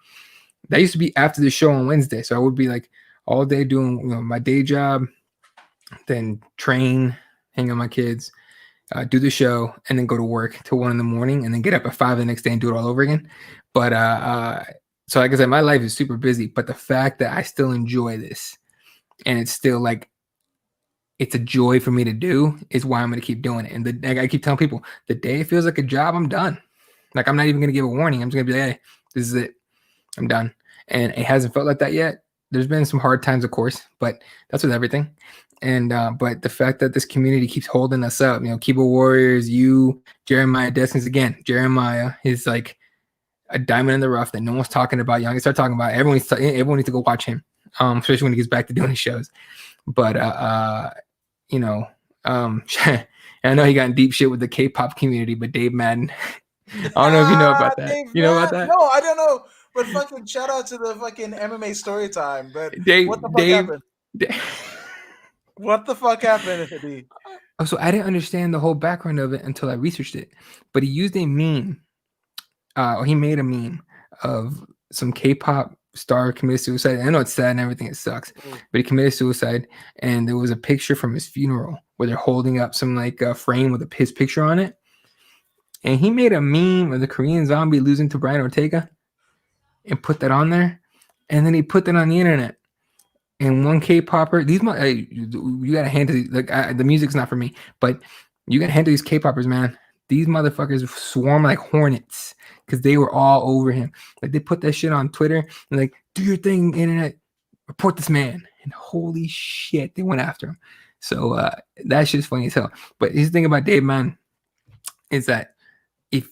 That used to be after the show on Wednesday, so I would be like all day doing my day job, then train, hang out with my kids, do the show, and then go to work till 1 in the morning, and then get up at 5 the next day and do it all over again. But so like I said, my life is super busy, but the fact that I still enjoy this and it's still like it's a joy for me to do is why I'm going to keep doing it. And like I keep telling people, the day it feels like a job, I'm done. Like I'm not even going to give a warning. I'm just going to be like, hey, this is it. I'm done. And it hasn't felt like that yet. There's been some hard times, of course, but that's with everything. And but the fact that this community keeps holding us up, Keyboard Warriors, you, Jeremiah Deskins, again, Jeremiah is like a diamond in the rough that no one's talking about. Young, start talking about it. Everyone needs to go watch him, especially when he gets back to doing his shows. But and I know he got in deep shit with the K-pop community. But Dave Madden, I don't know if you know about that. You know about that? No, I don't know. But fucking shout out to the fucking MMA story time. But what the fuck happened? What the fuck happened? Oh, so I didn't understand the whole background of it until I researched it. But he used a meme. Or he made a meme of some K-pop star committed suicide. I know it's sad and everything, it sucks, but he committed suicide, and there was a picture from his funeral where they're holding up some like frame with his picture on it, and he made a meme of the Korean Zombie losing to Brian Ortega and put that on there, and then he put that on the internet. And one K-popper, you gotta hand to the music's not for me, but you gotta hand to these K-poppers, man. These motherfuckers swarm like hornets because they were all over him. Like they put that shit on Twitter and like, do your thing, internet, report this man. And holy shit, they went after him. So that shit's funny as hell. But his thing about Dave Mann is that if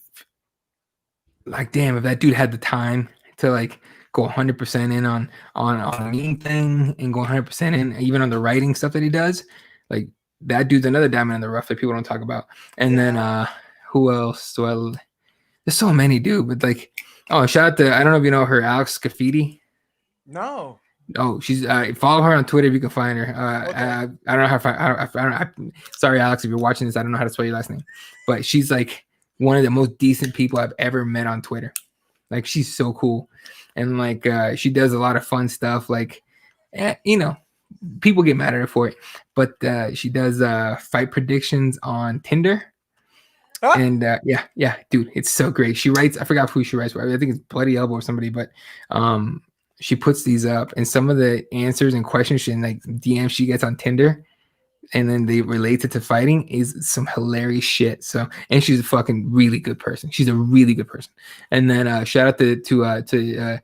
that dude had the time to like go 100% in on a meme thing and go 100% in even on the writing stuff that he does, like that dude's another diamond in the rough that people don't talk about. And then who else? Well, there's so many, dude. But like, shout out to, I don't know if you know her, Alex Scafidi. No. Oh, she's follow her on Twitter if you can find her. Okay. I don't know how. Sorry, Alex, if you're watching this, I don't know how to spell your last name, but she's like one of the most decent people I've ever met on Twitter. Like she's so cool, and like she does a lot of fun stuff. Like, people get mad at her for it, but she does fight predictions on Tinder. And yeah, dude, it's so great. She writes, I forgot who she writes for. I think it's Bloody Elbow or somebody, but she puts these up, and some of the answers and questions and like DMs she gets on Tinder, and then they relate it to fighting is some hilarious shit. So, and she's a fucking really good person. She's a really good person. And then shout out to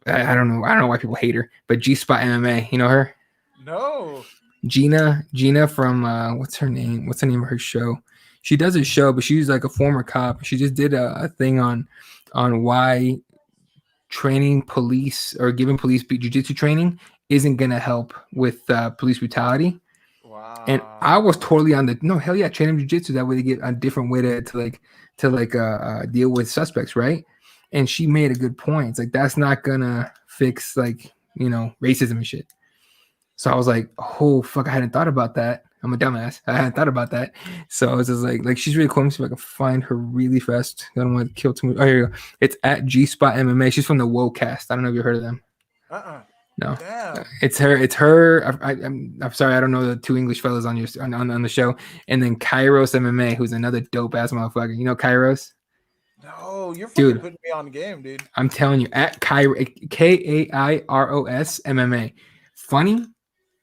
I don't know why people hate her, but G Spot MMA, you know her? No. Gina from what's her name? What's the name of her show? She does a show, but she's like a former cop. She just did a thing on why training police or giving police jiu-jitsu training isn't gonna help with police brutality. And Wow. I was totally on the no, hell yeah, train them jujitsu. That way they get a different way to deal with suspects, right? And she made a good point. It's like that's not gonna fix like racism and shit. So I was like, oh fuck, I hadn't thought about that. I'm a dumbass. I hadn't thought about that. So I was just like she's really cool. Let me see if I can find her really fast. I don't want to kill too much. Oh, here you go. It's at G Spot MMA. She's from the WoCast. I don't know if you heard of them. No. Damn. It's her. It's her. I'm sorry. I don't know the two English fellas on on the show. And then Kairos MMA, who's another dope ass motherfucker. You know Kairos? No, you're fucking Dude. putting me on game, dude. I'm telling you, at Kairos MMA. Funny,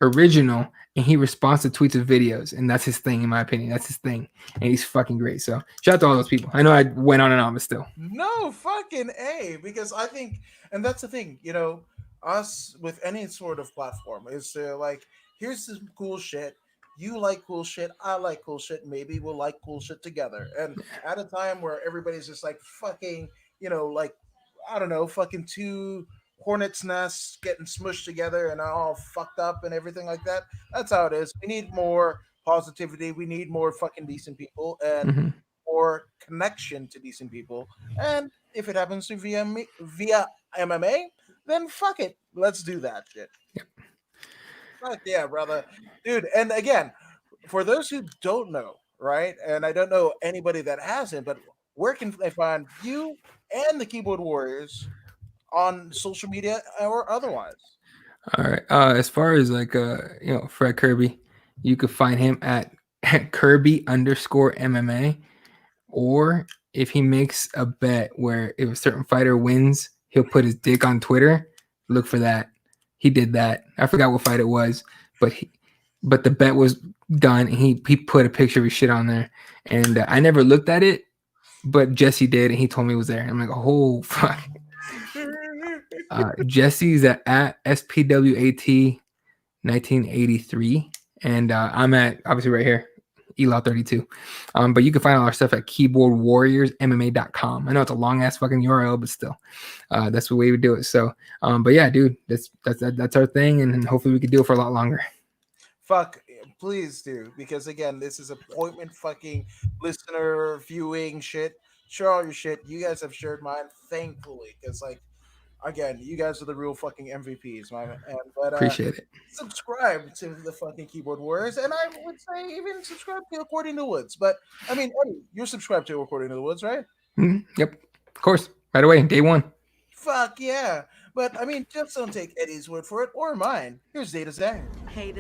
original, and he responds to tweets of videos, and that's his thing, in my opinion. That's his thing, and he's fucking great. So shout out to all those people. I know I went on and on, but still. No, fucking A, because I think, and that's the thing, us with any sort of platform is like, here's some cool shit. You like cool shit. I like cool shit. Maybe we'll like cool shit together. And at a time where everybody's just like fucking, like, I don't know, fucking two hornets' nests getting smushed together and all fucked up and everything like that. That's how it is. We need more positivity. We need more fucking decent people and more connection to decent people. And if it happens to via MMA, then fuck it. Let's do that shit. Yep. Fuck yeah, brother. Dude, and again, for those who don't know, right? And I don't know anybody that hasn't, but where can they find you and the Keyboard Warriors on social media or otherwise? All right. As far as like Fred Kirby, you could find him at Kirby_MMA, or if he makes a bet where if a certain fighter wins, he'll put his dick on Twitter. Look for that. He did that. I forgot what fight it was, but the bet was done, and he put a picture of his shit on there, and I never looked at it, but Jesse did, and he told me it was there. I'm like, oh fuck. Jesse's at SPWAT 1983, and I'm at obviously right here, Elaw32. But you can find all our stuff at keyboardwarriorsmma.com. I know it's a long ass fucking URL, but still, that's the way we do it. So, but yeah, dude, that's our thing, and hopefully we can do it for a lot longer. Fuck, please do, because again, this is appointment fucking listener viewing shit. Share all your shit. You guys have shared mine, thankfully, because like, again, you guys are the real fucking MVPs, man. But Appreciate it. subscribe to the fucking Keyboard Warriors, and I would say even subscribe to According to Woods. But I mean, Eddie, you're subscribed to According to the Woods, right? Yep, of course, right away, day one. Fuck yeah! But I mean, just don't take Eddie's word for it or mine. Here's Data Zang. Hey,